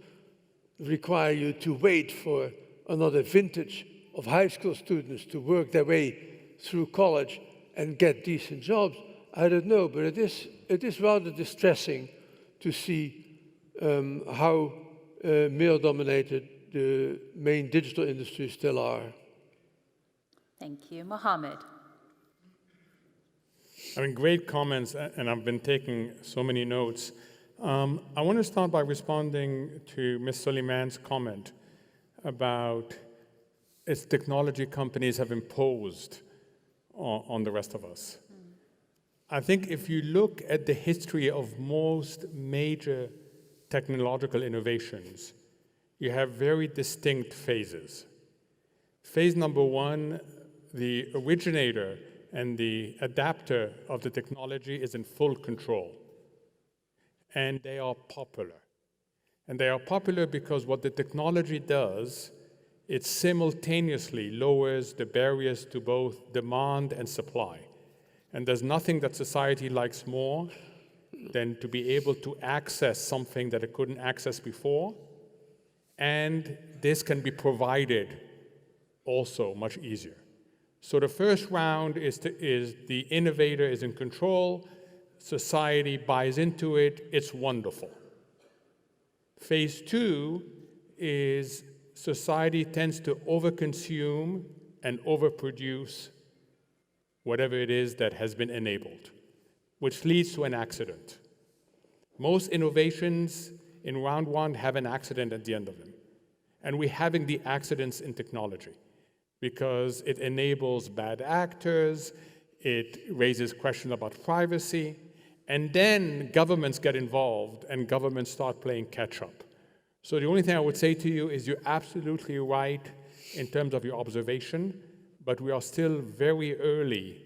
require you to wait for another vintage of high school students to work their way through college and get decent jobs, I don't know, but it is rather distressing to see how male-dominated the main digital industries still are. Thank you. Mohamed. I mean, great comments, and I've been taking so many notes. I want to start by responding to Ms. Suleiman's comment about its technology companies have imposed on the rest of us. I think if you look at the history of most major technological innovations, you have very distinct phases. Phase number one, the originator and the adapter of the technology is in full control. And they are popular. And they are popular because what the technology does, it simultaneously lowers the barriers to both demand and supply. And there's nothing that society likes more than to be able to access something that it couldn't access before. And this can be provided also much easier. So the first round is the innovator is in control, society buys into it, it's wonderful. Phase two is society tends to overconsume and overproduce whatever it is that has been enabled, which leads to an accident. Most innovations in round one have an accident at the end of them. And we're having the accidents in technology because it enables bad actors, it raises questions about privacy, and then governments get involved and governments start playing catch up. So the only thing I would say to you is you're absolutely right in terms of your observation, but we are still very early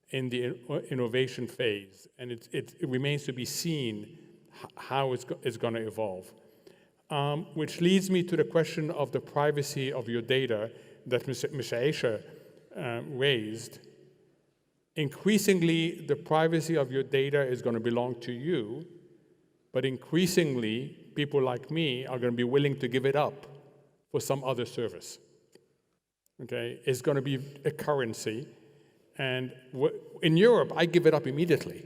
in the innovation phase, and it remains to be seen how it's going to evolve. Which leads me to the question of the privacy of your data that Ms. Aisha raised. Increasingly, the privacy of your data is going to belong to you, but increasingly, people like me are going to be willing to give it up for some other service. Okay, it's going to be a currency, and in Europe, I give it up immediately.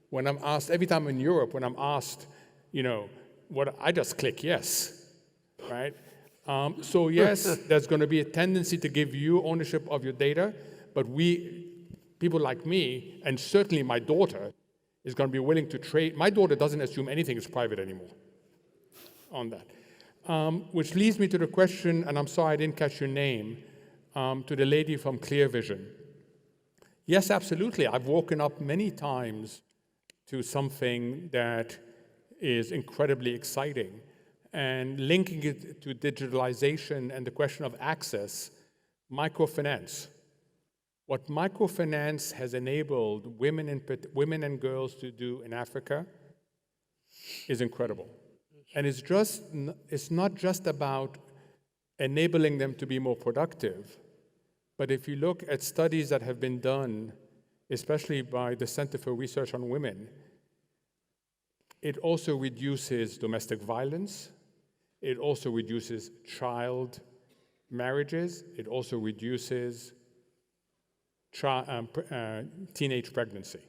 When I'm asked, every time in Europe, when I'm asked, you know, I just click yes, right? So yes, there's going to be a tendency to give you ownership of your data, but people like me, and certainly my daughter, is going to be willing to trade. My daughter doesn't assume anything is private anymore on that. Which leads me to the question, and I'm sorry I didn't catch your name, to the lady from Clear Vision. Yes, absolutely. I've woken up many times to something that is incredibly exciting, and linking it to digitalization and the question of access, microfinance. What microfinance has enabled women and girls to do in Africa is incredible. And it's not just about enabling them to be more productive, but if you look at studies that have been done, especially by the Center for Research on Women, it also reduces domestic violence, it also reduces child marriages, it also reduces teenage pregnancy.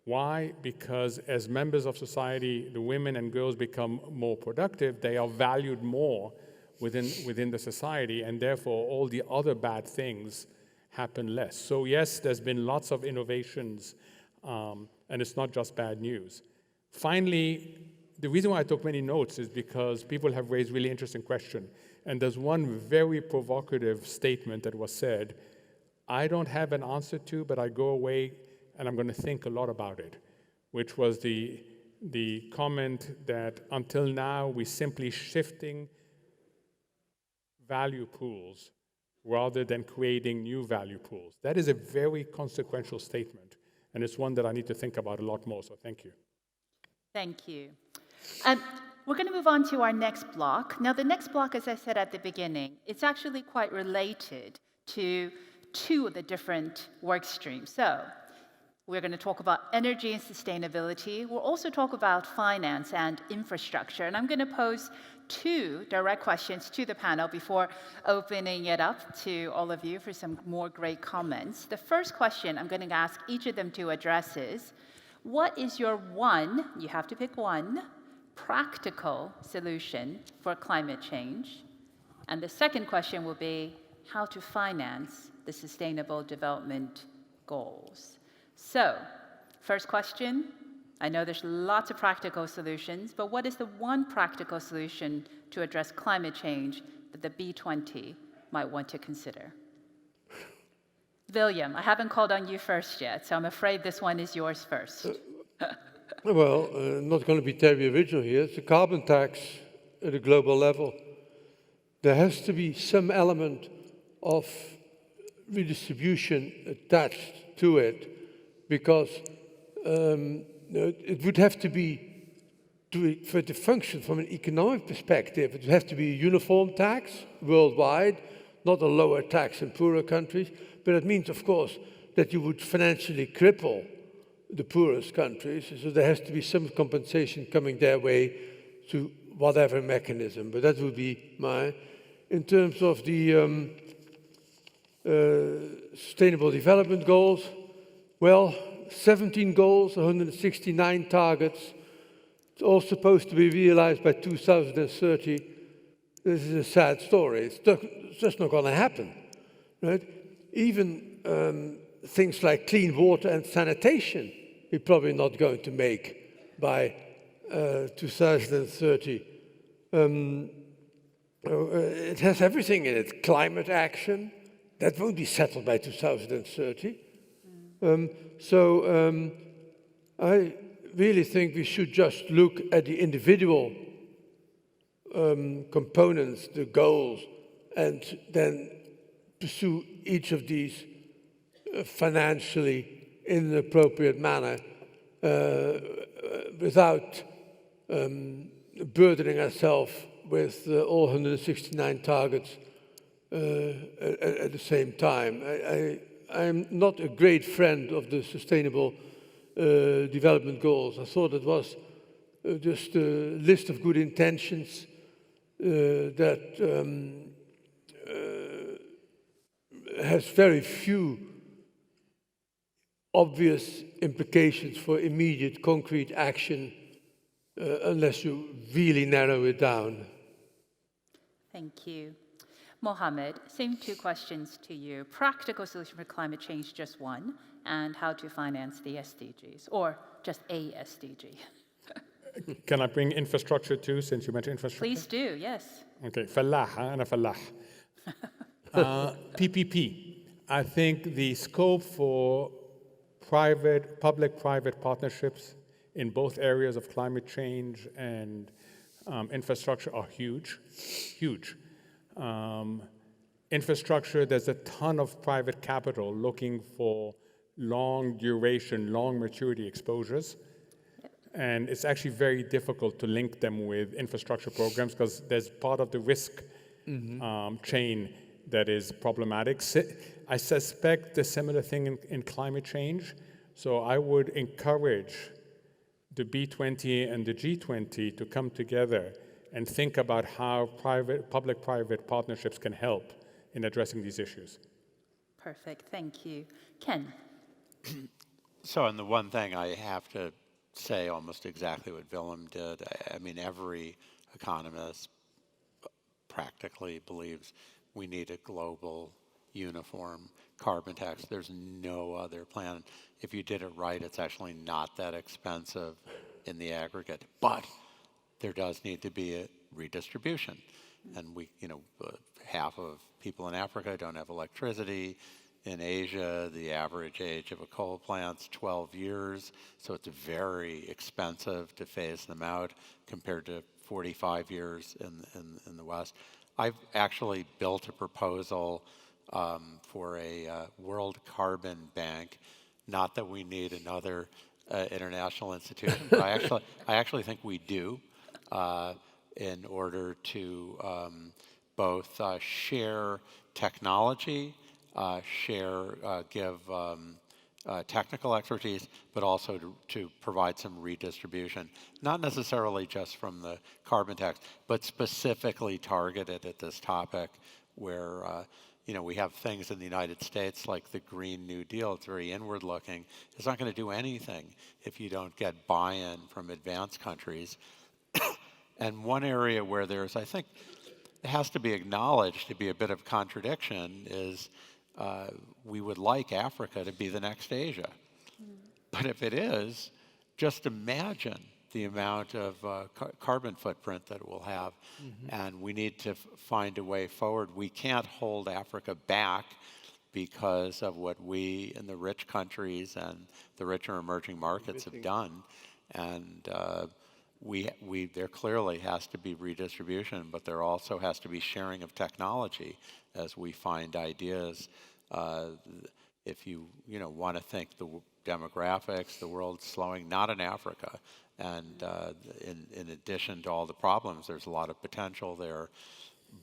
Why? Because as members of society, the women and girls become more productive, they are valued more within the society, and therefore all the other bad things happen less. So yes, there's been lots of innovations, and it's not just bad news. Finally, the reason why I took many notes is because people have raised really interesting questions. And there's one very provocative statement that was said, I don't have an answer to, but I go away and I'm going to think a lot about it, which was the comment that until now, we're simply shifting value pools rather than creating new value pools. That is a very consequential statement, and it's one that I need to think about a lot more, so thank you. Thank you. We're going to move on to our next block. Now, the next block, as I said at the beginning, it's actually quite related to two of the different work streams. So we're going to talk about energy and sustainability. We'll also talk about finance and infrastructure. And I'm going to pose two direct questions to the panel before opening it up to all of you for some more great comments. The first question I'm going to ask each of them to address is, what is your one, you have to pick one, practical solution for climate change? And the second question will be how to finance the Sustainable Development Goals. So, first question, I know there's lots of practical solutions, but what is the one practical solution to address climate change that the B20 might want to consider? Willem, I haven't called on you first yet, so I'm afraid this one is yours first. Well, not going to be terribly original here. It's a carbon tax at a global level. There has to be some element of redistribution attached to it, because it would have to be, for it to function from an economic perspective, it would have to be a uniform tax worldwide, not a lower tax in poorer countries. But it means, of course, that you would financially cripple the poorest countries. So there has to be some compensation coming their way to whatever mechanism. But that would be my, in terms of the Sustainable Development Goals, well, 17 goals, 169 targets. It's all supposed to be realized by 2030. This is a sad story. It's just not going to happen, right? Even things like clean water and sanitation, we're probably not going to make by 2030. It has everything in it. Climate action, that won't be settled by 2030. I really think we should just look at the individual components, the goals, and then pursue each of these financially in an appropriate manner without burdening ourselves with all 169 targets at the same time. I'm not a great friend of the Sustainable Development Goals. I thought it was just a list of good intentions that has very few obvious implications for immediate concrete action unless you really narrow it down. Thank you. Mohamed, same two questions to you. Practical solution for climate change, just one, and how to finance the SDGs, or just a SDG. Can I bring infrastructure too, since you mentioned infrastructure? Please do, yes. Okay, falah, أنا فلاح. PPP. I think the scope for public-private partnerships in both areas of climate change and infrastructure are huge, huge. Infrastructure, there's a ton of private capital looking for long duration, long maturity exposures. And it's actually very difficult to link them with infrastructure programs because there's part of the risk chain that is problematic. I suspect a similar thing in climate change. So I would encourage the B20 and the G20 to come together and think about how public-private partnerships can help in addressing these issues. Perfect, thank you. Ken. So, and the one thing I have to say almost exactly what Willem did. I mean, every economist practically believes we need a global uniform carbon tax. There's no other plan. If you did it right, it's actually not that expensive in the aggregate. But there does need to be a redistribution. And we, half of people in Africa don't have electricity. In Asia, the average age of a coal plant's 12 years, so it's very expensive to phase them out compared to 45 years in the West. I've actually built a proposal for a World Carbon Bank. Not that we need another international institution, but I actually think we do in order to both share technology, give technical expertise, but also to provide some redistribution, not necessarily just from the carbon tax, but specifically targeted at this topic where we have things in the United States like the Green New Deal. It's very inward-looking. It's not going to do anything if you don't get buy-in from advanced countries. And one area where there's, I think, it has to be acknowledged to be a bit of contradiction is we would like Africa to be the next Asia. But if it is, just imagine the amount of carbon footprint that it will have. And we need to find a way forward. We can't hold Africa back because of what we in the rich countries and the richer emerging markets have done. And there clearly has to be redistribution, but there also has to be sharing of technology as we find ideas. If you want to think the demographics, the world's slowing, not in Africa. And in addition to all the problems, there's a lot of potential there,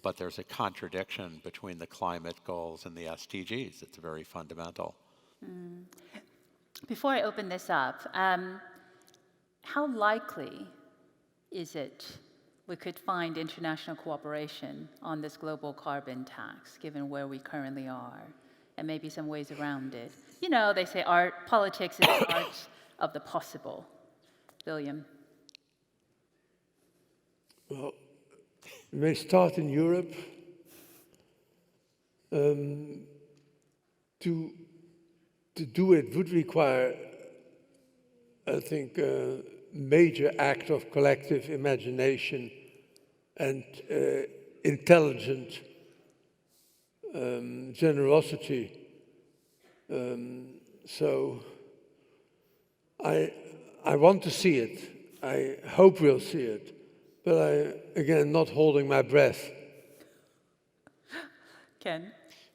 but there's a contradiction between the climate goals and the SDGs. It's very fundamental. Before I open this up, how likely is it we could find international cooperation on this global carbon tax, given where we currently are, and maybe some ways around it? They say politics is art of the possible. William. Well, we may start in Europe. To do it would require, I think, a major act of collective imagination and intelligent generosity. So I want to see it. I hope we'll see it. But again, not holding my breath. Ken?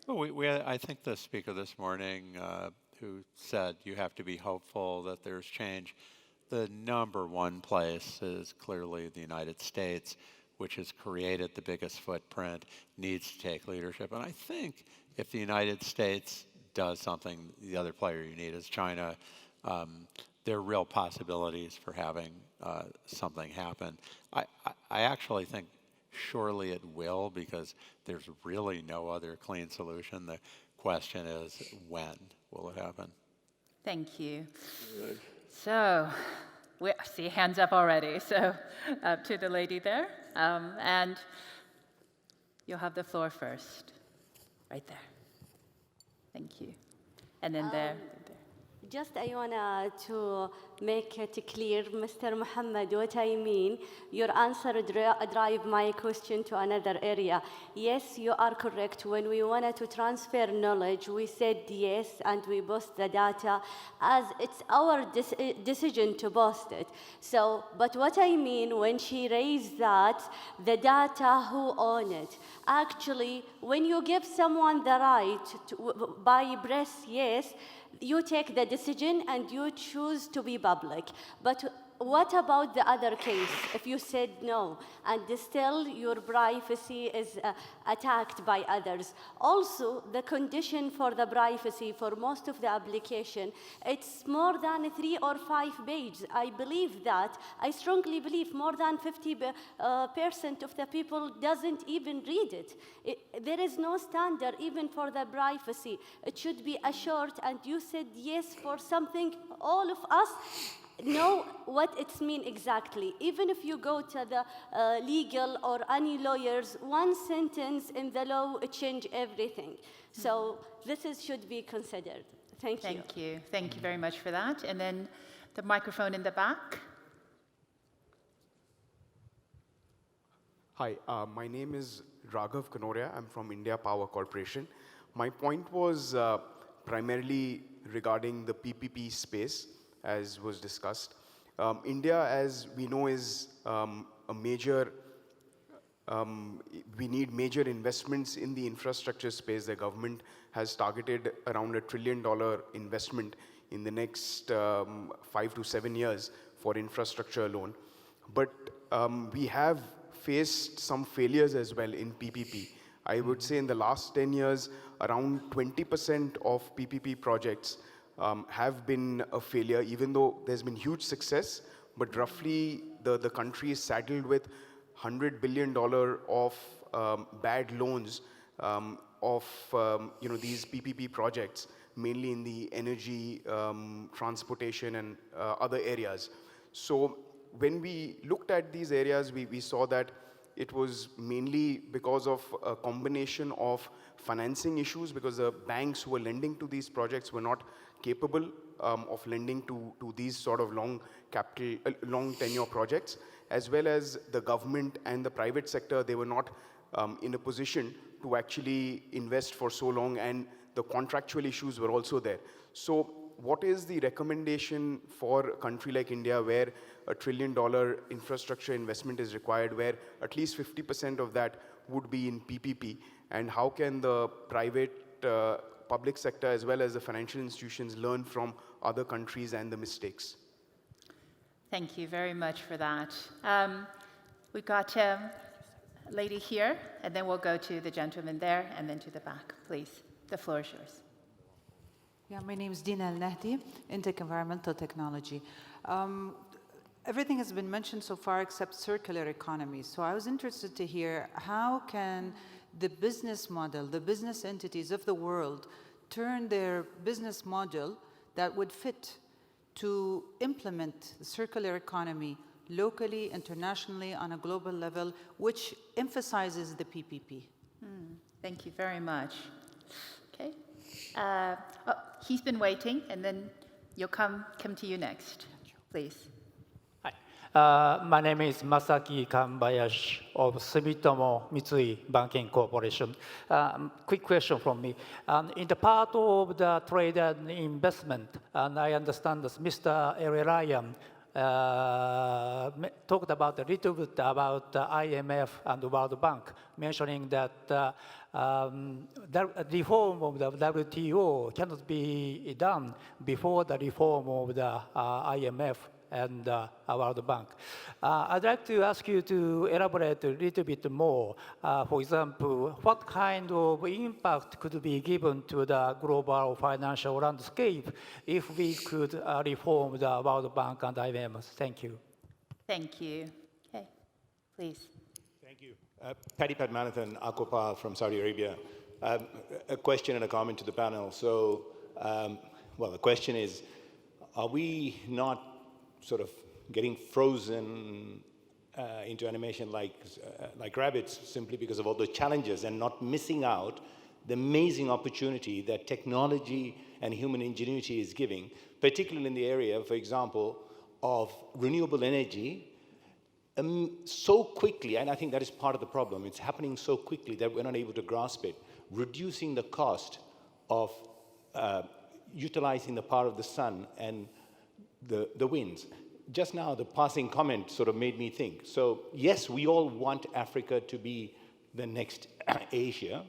Well, I think the speaker this morning who said you have to be hopeful that there's change, the number one place is clearly the United States, which has created the biggest footprint, needs to take leadership. And I think if the United States does something, the other player you need is China. There are real possibilities for having something happen. I actually think surely it will, because there's really no other clean solution. The question is, when will it happen? Thank you. So, we see hands up already. So, to the lady there. And you'll have the floor first. Right there. Thank you. And then there. Just I want to make it clear, Mr. Mohammed, what I mean. Your answer drive my question to another area. Yes, you are correct. When we wanted to transfer knowledge, we said yes, and we post the data as it's our decision to post it. So, but what I mean when she raised that, the data, who own it? Actually, when you give someone the right to, by press yes, you take the decision and you choose to be public. But what about the other case, if you said no, and still your privacy is attacked by others? Also, the condition for the privacy for most of the application, it's more than 3 or 5 pages. I believe that. I strongly believe more than 50% of the people doesn't even read it. There is no standard even for the privacy. It should be a short, and you said yes for something all of us know what it means exactly. Even if you go to the legal or any lawyers, one sentence in the law change everything. So should be considered. Thank you. Thank you. Thank you very much for that. And then the microphone in the back. Hi, my name is Raghav Kanoria. I'm from India Power Corporation. My point was primarily regarding the PPP space, as was discussed. India, as we know, is a major, we need major investments in the infrastructure space. The government has targeted around $1 trillion investment in the next 5 to 7 years for infrastructure alone. But we have faced some failures as well in PPP. I would say in the last 10 years, around 20% of PPP projects have been a failure, even though there's been huge success, but roughly the country is saddled with $100 billion of bad loans of these PPP projects, mainly in the energy, transportation, and other areas. So when we looked at these areas, we saw that it was mainly because of a combination of financing issues, because the banks who were lending to these projects were not capable of lending to these sort of long tenure projects, as well as the government and the private sector, they were not in a position to actually invest for so long, and the contractual issues were also there. So what is the recommendation for a country like India, where $1 trillion infrastructure investment is required, where at least 50% of that would be in PPP, and how can the private, public sector, as well as the financial institutions learn from other countries and the mistakes? Thank you very much for that. We've got a lady here, and then we'll go to the gentleman there, and then to the back. Please, the floor is yours. Yeah, my name is Dina Al-Nahdi, Intech Environmental Technology. Everything has been mentioned so far except circular economy. So I was interested to hear, how can the business model, the business entities of the world turn their business model that would fit to implement the circular economy locally, internationally, on a global level, which emphasizes the PPP? Thank you very much. Okay. He's been waiting, and then you'll come to you next, please. My name is Masaki Kanbayashi of Sumitomo Mitsui Banking Corporation. Quick question from me. In the part of the trade and investment, and I understand that Mr. El-Erian talked about a little bit about the IMF and World Bank, mentioning that the reform of the WTO cannot be done before the reform of the IMF and World Bank. I'd like to ask you to elaborate a little bit more. For example, what kind of impact could be given to the global financial landscape if we could reform the World Bank and IMF? Thank you. Thank you. Okay, please. Thank you. Paddy Padmanathan, Aquapal from Saudi Arabia. A question and a comment to the panel. So, well, the question is, are we not sort of getting frozen into animation like rabbits simply because of all the challenges, and not missing out the amazing opportunity that technology and human ingenuity is giving, particularly in the area, for example, of renewable energy, so quickly, and I think that is part of the problem. It's happening so quickly that we're not able to grasp it, reducing the cost of utilizing the power of the sun and the winds. Just now, the passing comment sort of made me think. So yes, we all want Africa to be the next Asia,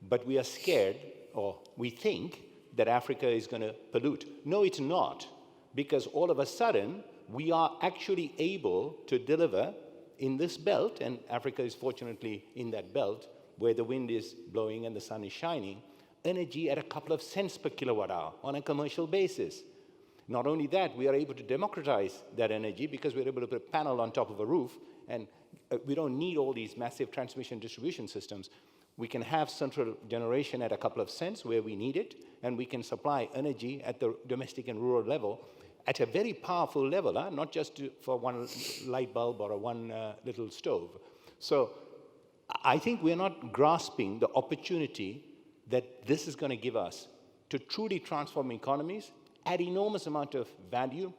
but we are scared, or we think that Africa is going to pollute. No, it's not, because all of a sudden, we are actually able to deliver in this belt, and Africa is fortunately in that belt, where the wind is blowing and the sun is shining, energy at a couple of cents per kilowatt hour on a commercial basis. Not only that, we are able to democratize that energy because we're able to put a panel on top of a roof, and we don't need all these massive transmission distribution systems. We can have central generation at a couple of cents where we need it, and we can supply energy at the domestic and rural level at a very powerful level, not just for one light bulb or one little stove. So I think we're not grasping the opportunity that this is going to give us to truly transform economies, add enormous amount of value.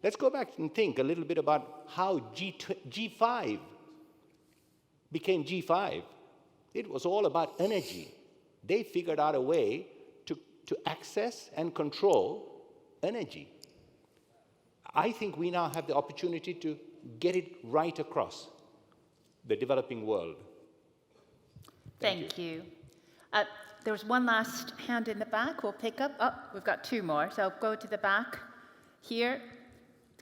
Let's go back and think a little bit about how G5 became G5. It was all about energy. They figured out a way to access and control energy. I think we now have the opportunity to get it right across the developing world. Thank you. There was one last hand in the back. We'll pick up. Oh, we've got two more. So go to the back here.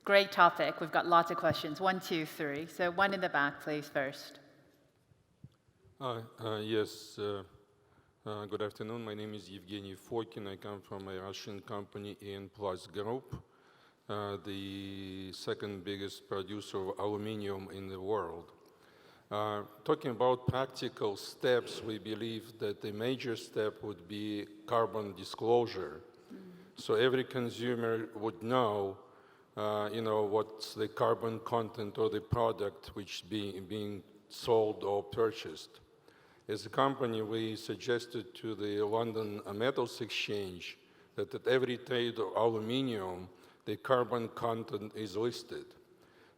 Great topic. We've got lots of questions. 1, 2, 3. So one in the back, please, first. Yes. Good afternoon. My name is Evgeny Fokin. I come from a Russian company, In Plus Group, the second biggest producer of aluminum in the world. Talking about practical steps, we believe that the major step would be carbon disclosure. So every consumer would know, what's the carbon content of the product which being sold or purchased. As a company, we suggested to the London Metals Exchange that at every trade of aluminum, the carbon content is listed.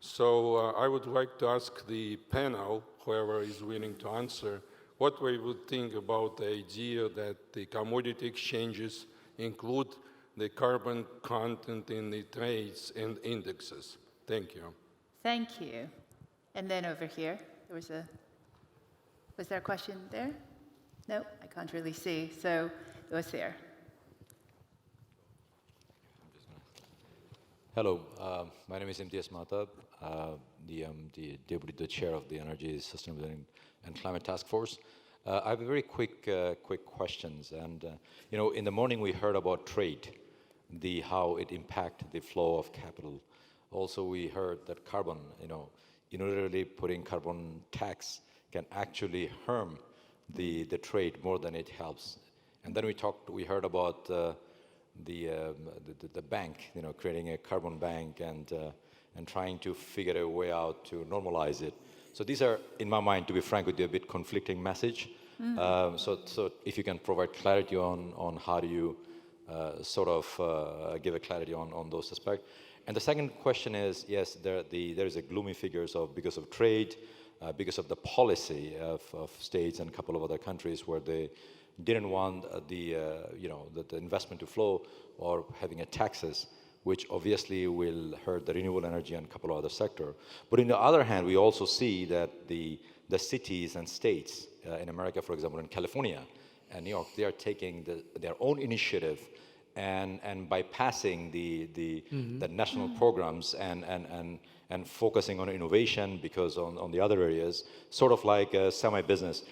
So I would like to ask the panel, whoever is willing to answer, what we would think about the idea that the commodity exchanges include the carbon content in the trades and indexes. Thank you. Thank you. And then over here, was there a question there? No, I can't really see. So it was there. Hello, my name is MTS Mahtab, the Deputy Chair of the Energy, Sustainability and Climate Task Force. I have a very quick questions. And in the morning we heard about trade, how it impacted the flow of capital. Also, we heard that carbon, unilaterally putting carbon tax can actually harm the trade more than it helps. And then we heard about the bank, creating a carbon bank and trying to figure a way out to normalize it. So these are, in my mind, to be frank with you, a bit conflicting message. So if you can provide clarity on how do you give a clarity on those aspects. And the second question is, yes, there is a gloomy figures because of trade, because of the policy of states and a couple of other countries where they didn't want the investment to flow or having a taxes, which obviously will hurt the renewable energy and a couple of other sectors. But on the other hand, we also see that the cities and states in America, for example, in California and New York, they are taking their own initiative and bypassing the national programs and focusing on innovation because on the other areas, sort of like a semi-business.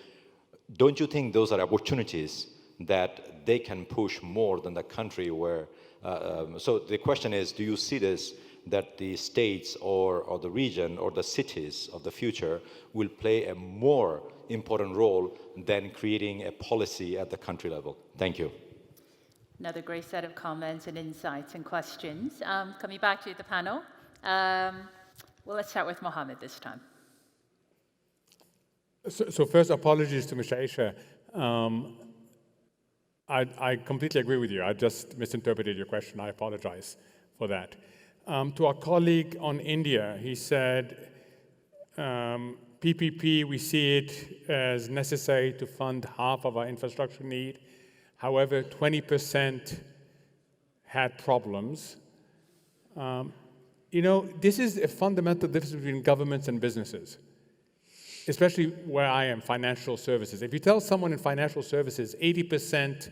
Don't you think those are opportunities that they can push more than the country where, so the question is, do you see this, that the states or the region or the cities of the future will play a more important role than creating a policy at the country level? Thank you. Another great set of comments and insights and questions. Coming back to the panel. Well, let's start with Mohamed this time. So first, apologies to Mr. Aisha. I completely agree with you. I just misinterpreted your question. I apologize for that. To our colleague on India, he said, PPP, we see it as necessary to fund half of our infrastructure need. However, 20% had problems. This is a fundamental difference between governments and businesses, especially where I am, financial services. If you tell someone in financial services 80%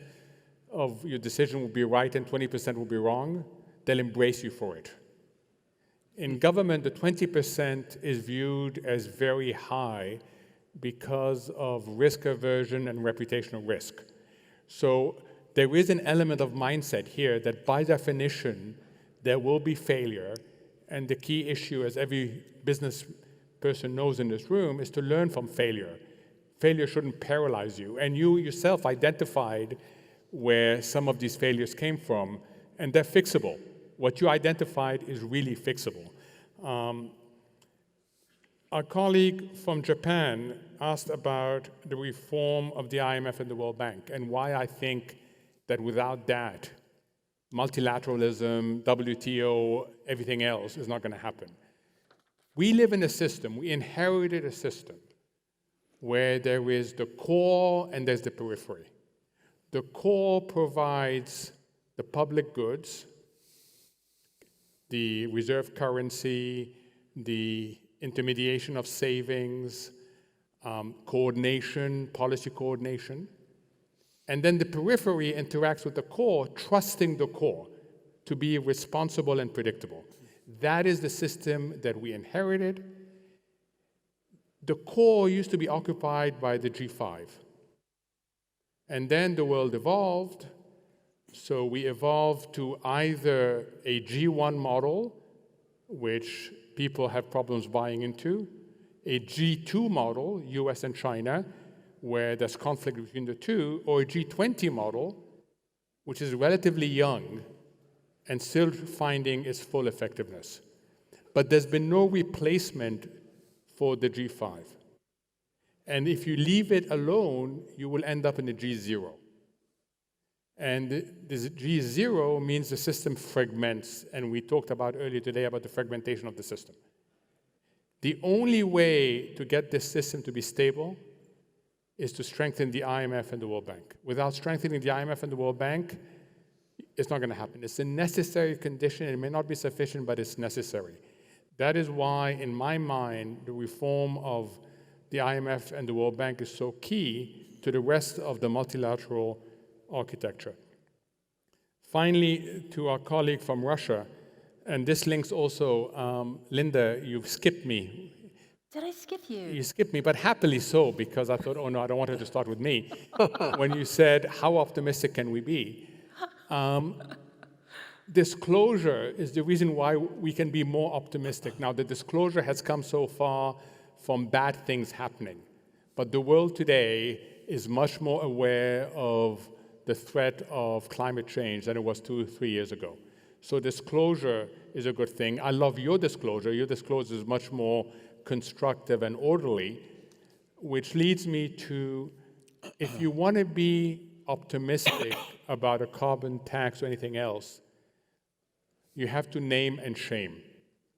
of your decision will be right and 20% will be wrong, they'll embrace you for it. In government, the 20% is viewed as very high because of risk aversion and reputational risk. So there is an element of mindset here that by definition, there will be failure. And the key issue, as every business person knows in this room, is to learn from failure. Failure shouldn't paralyze you. And you yourself identified where some of these failures came from, and they're fixable. What you identified is really fixable. Our colleague from Japan asked about the reform of the IMF and the World Bank and why I think that without that, multilateralism, WTO, everything else is not going to happen. We live in a system, we inherited a system where there is the core and there's the periphery. The core provides the public goods, the reserve currency, the intermediation of savings, coordination, policy coordination. And then the periphery interacts with the core, trusting the core to be responsible and predictable. That is the system that we inherited. The core used to be occupied by the G5. And then the world evolved. So we evolved to either a G1 model, which people have problems buying into, a G2 model, US and China, where there's conflict between the two, or a G20 model, which is relatively young and still finding its full effectiveness. But there's been no replacement for the G5. And if you leave it alone, you will end up in a G0. And this G0 means the system fragments, and we talked about earlier today about the fragmentation of the system. The only way to get this system to be stable is to strengthen the IMF and the World Bank. Without strengthening the IMF and the World Bank, it's not going to happen. It's a necessary condition. It may not be sufficient, but it's necessary. That is why, in my mind, the reform of the IMF and the World Bank is so key to the rest of the multilateral architecture. Finally, to our colleague from Russia, and this links also, Linda, you've skipped me. Did I skip you? You skipped me, but happily so, because I thought, oh no, I don't want her to start with me. When you said, how optimistic can we be? Disclosure is the reason why we can be more optimistic. Now, the disclosure has come so far from bad things happening, but the world today is much more aware of the threat of climate change than it was 2 or 3 years ago. So disclosure is a good thing. I love your disclosure. Your disclosure is much more constructive and orderly, which leads me to, if you want to be optimistic about a carbon tax or anything else, you have to name and shame.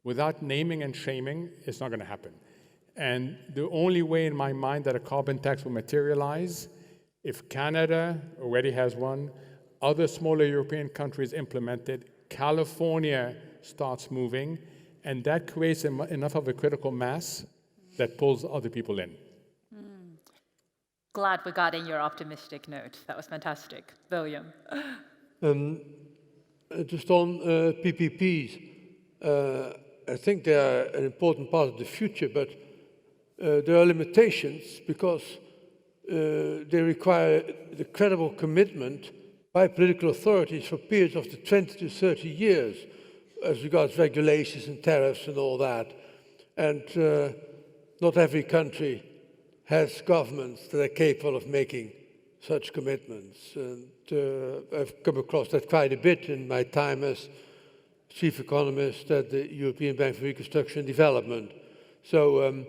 Without naming and shaming, it's not going to happen. And the only way in my mind that a carbon tax will materialize, if Canada already has one, other smaller European countries implement it, California starts moving, and that creates enough of a critical mass that pulls other people in. Glad we got in your optimistic note. That was fantastic. William. Just on PPPs, I think they are an important part of the future, but there are limitations because they require the credible commitment by political authorities for periods of 20 to 30 years as regards regulations and tariffs and all that. And not every country has governments that are capable of making such commitments. And I've come across that quite a bit in my time as chief economist at the European Bank for Reconstruction and Development. So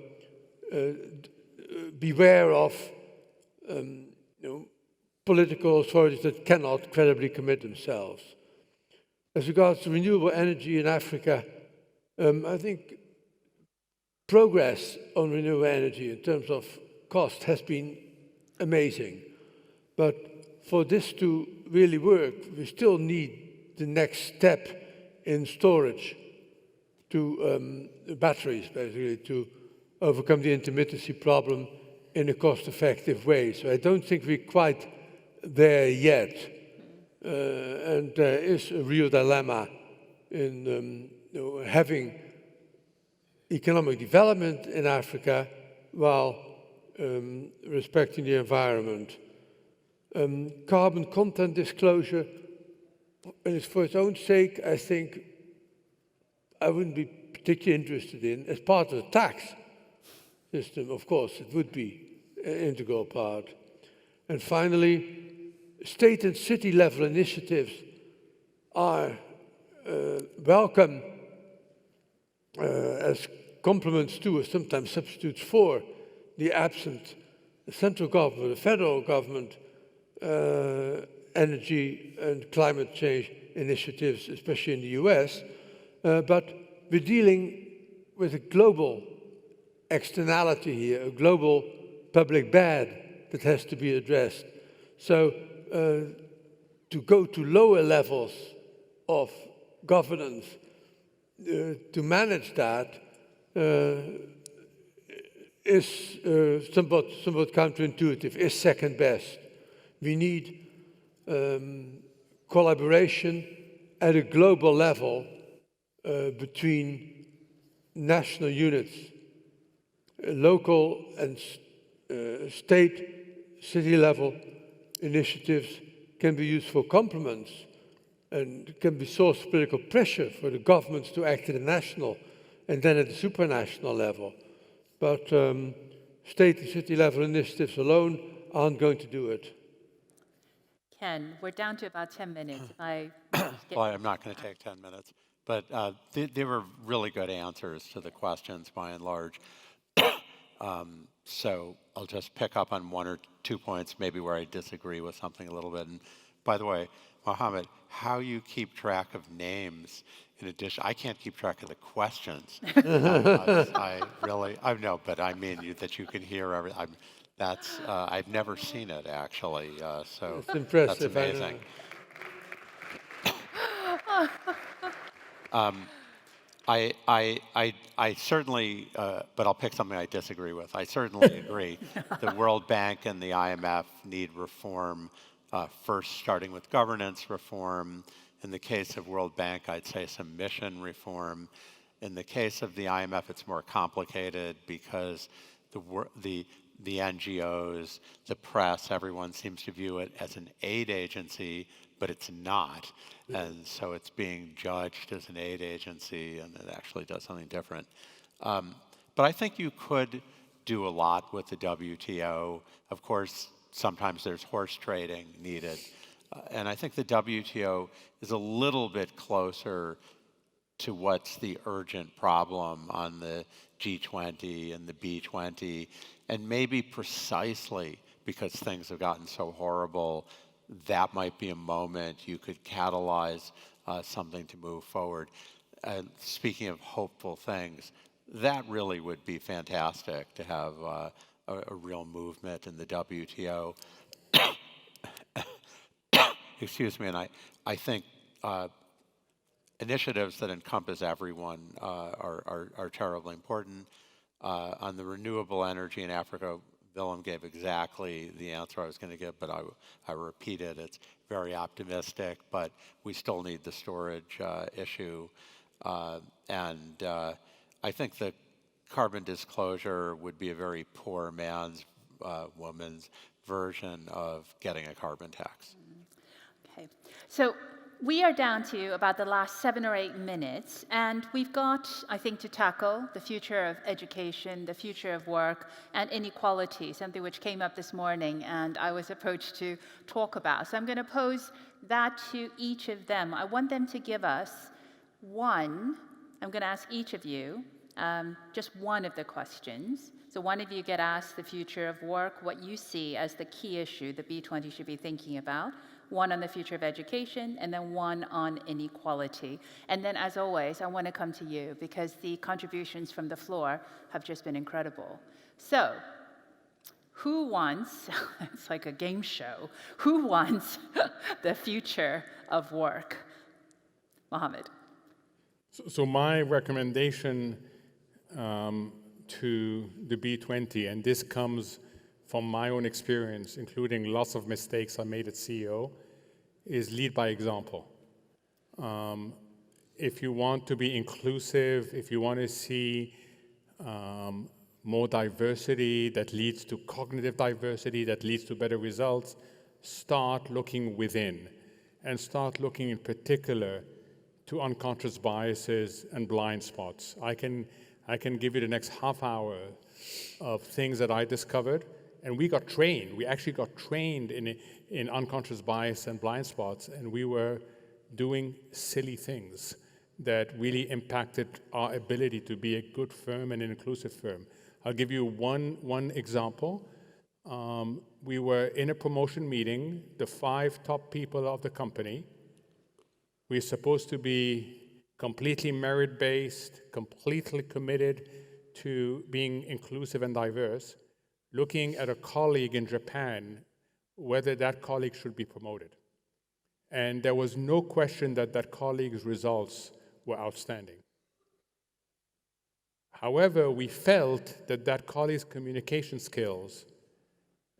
beware of political authorities that cannot credibly commit themselves. As regards to renewable energy in Africa, I think progress on renewable energy in terms of cost has been amazing. But for this to really work, we still need the next step in storage to batteries, basically, to overcome the intermittency problem in a cost-effective way. So I don't think we're quite there yet. And there is a real dilemma in having economic development in Africa while respecting the environment. Carbon content disclosure, and for its own sake, I think I wouldn't be particularly interested in. As part of the tax system, of course, it would be an integral part. And finally, state and city level initiatives are welcome as complements to, or sometimes substitutes for, the absent central government, the federal government, energy and climate change initiatives, especially in the US, but we're dealing with a global externality here, a global public bad that has to be addressed. So to go to lower levels of governance to manage that is somewhat counterintuitive, is second best. We need collaboration at a global level between national units, local and state, city level initiatives can be used for complements and can be source of political pressure for the governments to act at the national and then at the supranational level. But state and city level initiatives alone aren't going to do it. Ken, we're down to about 10 minutes. Well, I'm not going to take 10 minutes, but they were really good answers to the questions by and large. So I'll just pick up on 1 or 2 points, maybe where I disagree with something a little bit. And by the way, Mohamed, how you keep track of names, in addition, I can't keep track of the questions. I know, but I mean that you can hear everything. I've never seen it actually, so it's impressive, that's amazing. I certainly, but I'll pick something I disagree with. I certainly agree. The World Bank and the IMF need reform, first starting with governance reform. In the case of World Bank, I'd say some mission reform. In the case of the IMF, it's more complicated because the NGOs, the press, everyone seems to view it as an aid agency, but it's not. And so it's being judged as an aid agency, and it actually does something different. But I think you could do a lot with the WTO. Of course, sometimes there's horse trading needed. And I think the WTO is a little bit closer to what's the urgent problem on the G20 and the B20. And maybe precisely because things have gotten so horrible, that might be a moment you could catalyze something to move forward. And speaking of hopeful things, that really would be fantastic to have a real movement in the WTO. Excuse me, and I think initiatives that encompass everyone are terribly important. On the renewable energy in Africa, Willem gave exactly the answer I was going to give, but I repeat it. It's very optimistic, but we still need the storage issue. And I think the carbon disclosure would be a very poor man's, woman's version of getting a carbon tax. Okay, so we are down to about the last 7 or 8 minutes, and we've got, I think, to tackle the future of education, the future of work, and inequality, something which came up this morning, and I was approached to talk about. So I'm going to pose that to each of them. I want them to give us I'm going to ask each of you just one of the questions. So one of you get asked the future of work, what you see as the key issue the B20 should be thinking about, one on the future of education, and then one on inequality. And then, as always, I want to come to you because the contributions from the floor have just been incredible. So, who wants, it's like a game show, who wants the future of work? Mohamed. So my recommendation to the B20, and this comes from my own experience, including lots of mistakes I made as CEO, is lead by example. If you want to be inclusive, if you want to see more diversity that leads to cognitive diversity, that leads to better results, start looking within, and start looking in particular to unconscious biases and blind spots. I can give you the next half hour of things that I discovered. And we got trained. We actually got trained in unconscious bias and blind spots, and we were doing silly things that really impacted our ability to be a good firm and an inclusive firm. I'll give you one example. We were in a promotion meeting, the 5 top people of the company. We're supposed to be completely merit-based, completely committed to being inclusive and diverse, looking at a colleague in Japan, whether that colleague should be promoted. And there was no question that that colleague's results were outstanding. However, we felt that that colleague's communication skills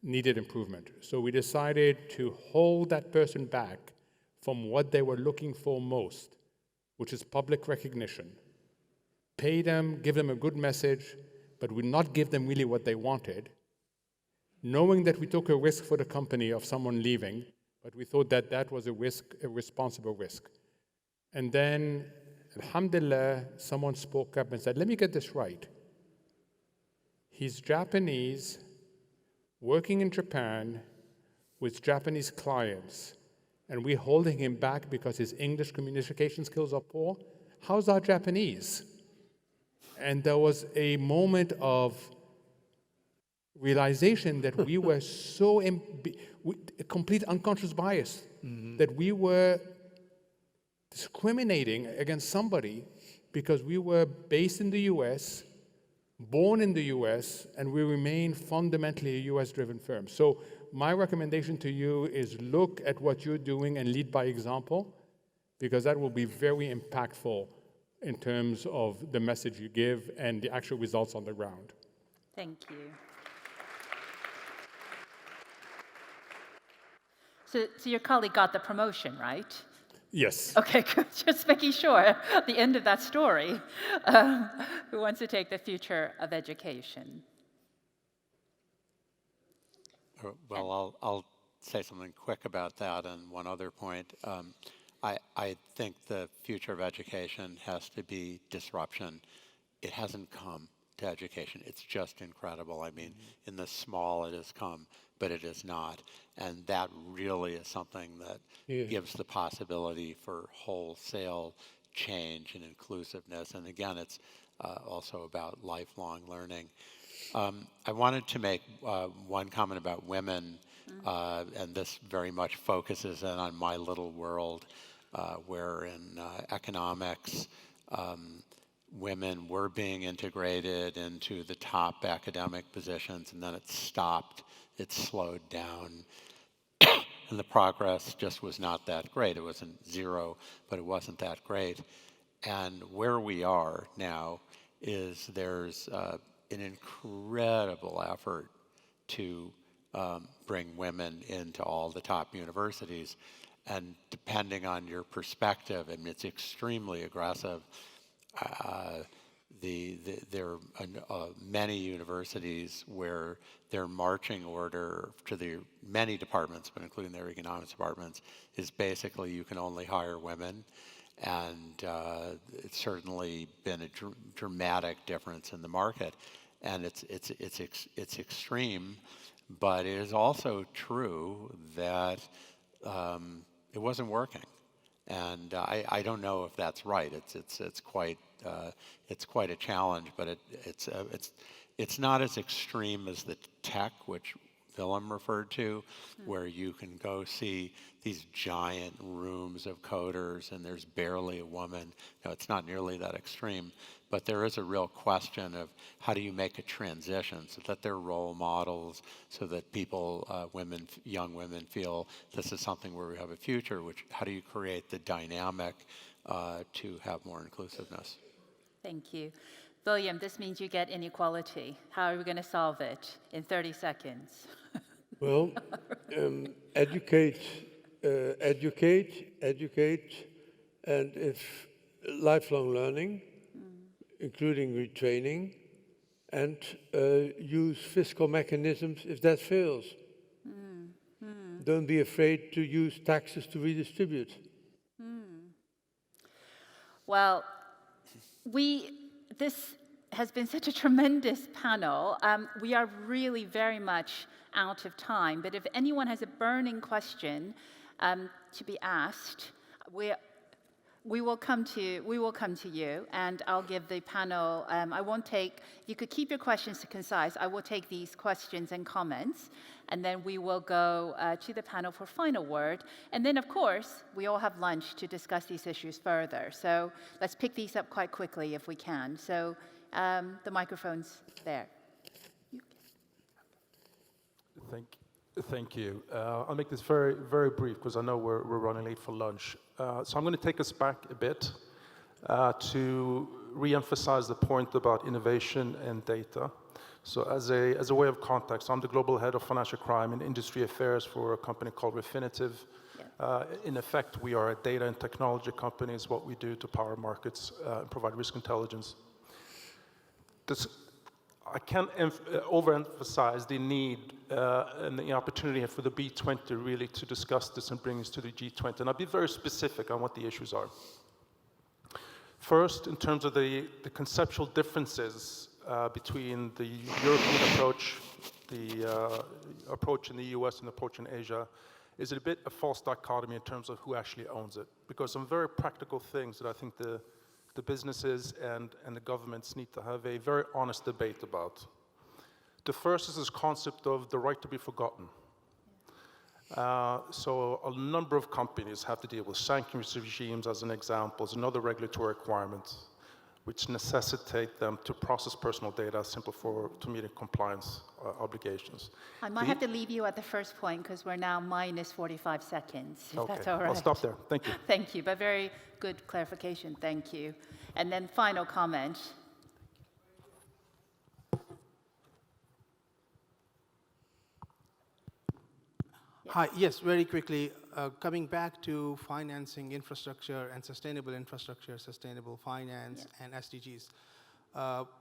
needed improvement. So we decided to hold that person back from what they were looking for most, which is public recognition. Pay them, give them a good message, but would not give them really what they wanted, knowing that we took a risk for the company of someone leaving, but we thought that that was a risk, a responsible risk. And then, alhamdulillah, someone spoke up and said, let me get this right. He's Japanese, working in Japan with Japanese clients, and we're holding him back because his English communication skills are poor? How's our Japanese? And there was a moment of realization that we were so complete unconscious bias, that we were discriminating against somebody because we were based in the US, born in the US, and we remain fundamentally a US-driven firm. So my recommendation to you is look at what you're doing and lead by example, because that will be very impactful in terms of the message you give and the actual results on the ground. Thank you. So your colleague got the promotion, right? Yes. Okay, good. Just making sure. The end of that story. Who wants to take the future of education? Well, I'll say something quick about that and one other point. I think the future of education has to be disruption. It hasn't come to education. It's just incredible. I mean, in the small it has come, but it is not. And that really is something that gives the possibility for wholesale change and inclusiveness. And again, it's also about lifelong learning. I wanted to make one comment about women, and this very much focuses in on my little world, where in economics, women were being integrated into the top academic positions, and then it stopped, it slowed down, and the progress just was not that great. It wasn't zero, but it wasn't that great. And where we are now is there's an incredible effort to bring women into all the top universities. And depending on your perspective, I mean, it's extremely aggressive. There are many universities where their marching order to the many departments, but including their economics departments, is basically you can only hire women. And it's certainly been a dramatic difference in the market. And it's extreme, but it is also true that it wasn't working. And I don't know if that's right. It's quite a challenge, but it's not as extreme as the tech, which Willem referred to, where you can go see these giant rooms of coders and there's barely a woman. No, it's not nearly that extreme, but there is a real question of how do you make a transition so that they're role models, so that people, young women feel this is something where we have a future, how do you create the dynamic to have more inclusiveness? Thank you. William, this means you get inequality. How are we going to solve it in 30 seconds? Well, educate, and if lifelong learning, including retraining, and use fiscal mechanisms if that fails. Don't be afraid to use taxes to redistribute. Well, this has been such a tremendous panel. We are really very much out of time, but if anyone has a burning question to be asked, We will come to you, and I'll give the panel. I won't take. You could keep your questions to concise. I will take these questions and comments, and then we will go to the panel for final word. And then, of course, we all have lunch to discuss these issues further. So let's pick these up quite quickly if we can. So the microphone's there. Thank you. I'll make this very, very brief because I know we're running late for lunch. So I'm going to take us back a bit to re-emphasize the point about innovation and data. So as a way of context, I'm the global head of financial crime and industry affairs for a company called Affinity. In effect, we are a data and technology company is what we do to power markets and provide risk intelligence. I can't overemphasize the need and the opportunity for the B20 really to discuss this and bring this to the G20. And I'll be very specific on what the issues are. First, in terms of the conceptual differences between the European approach, the approach in the US and the approach in Asia, is it a bit a false dichotomy in terms of who actually owns it? Because some very practical things that I think the businesses and the governments need to have a very honest debate about. The first is this concept of the right to be forgotten. So a number of companies have to deal with sanctions regimes, as an example, as another regulatory requirement, which necessitate them to process personal data simply to meet compliance obligations. I might have to leave you at the first point because we're now minus 45 seconds, if that's all right. I'll stop there. Thank you. Thank you, but very good clarification. Thank you. And then final comment. Hi, yes, very quickly, coming back to financing infrastructure and sustainable infrastructure, sustainable finance, and SDGs.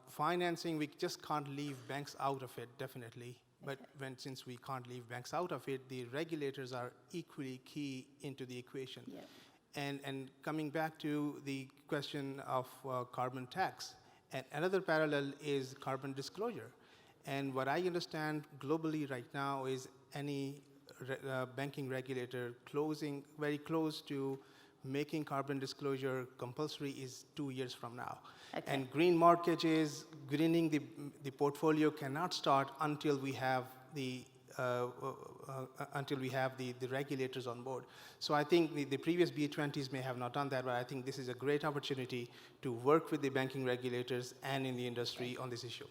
Financing, we just can't leave banks out of it, definitely. But since we can't leave banks out of it, the regulators are equally key into the equation. And coming back to the question of carbon tax, and another parallel is carbon disclosure. And what I understand globally right now is any banking regulator very close to making carbon disclosure compulsory is 2 years from now. And green mortgages, greening the portfolio cannot start until we have the regulators on board. So I think the previous B20s may have not done that, but I think this is a great opportunity to work with the banking regulators and in the industry on this issue.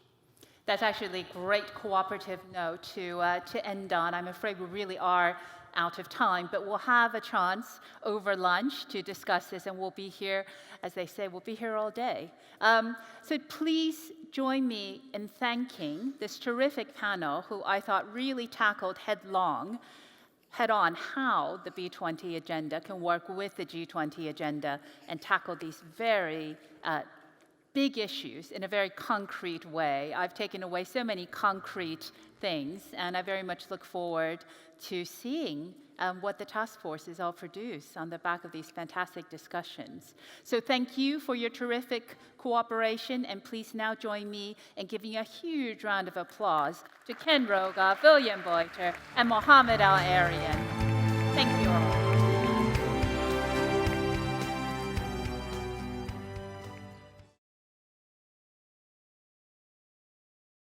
That's actually a great cooperative note to end on. I'm afraid we really are out of time, but we'll have a chance over lunch to discuss this, and we'll be here, as they say, we'll be here all day. So please join me in thanking this terrific panel who I thought really tackled head-on how the B20 agenda can work with the G20 agenda and tackle these very big issues in a very concrete way. I've taken away so many concrete things, and I very much look forward to seeing what the task forces all produce on the back of these fantastic discussions. So thank you for your terrific cooperation, and please now join me in giving a huge round of applause to Ken Rogoff, Willem Buiter, and Mohamed El-Erian.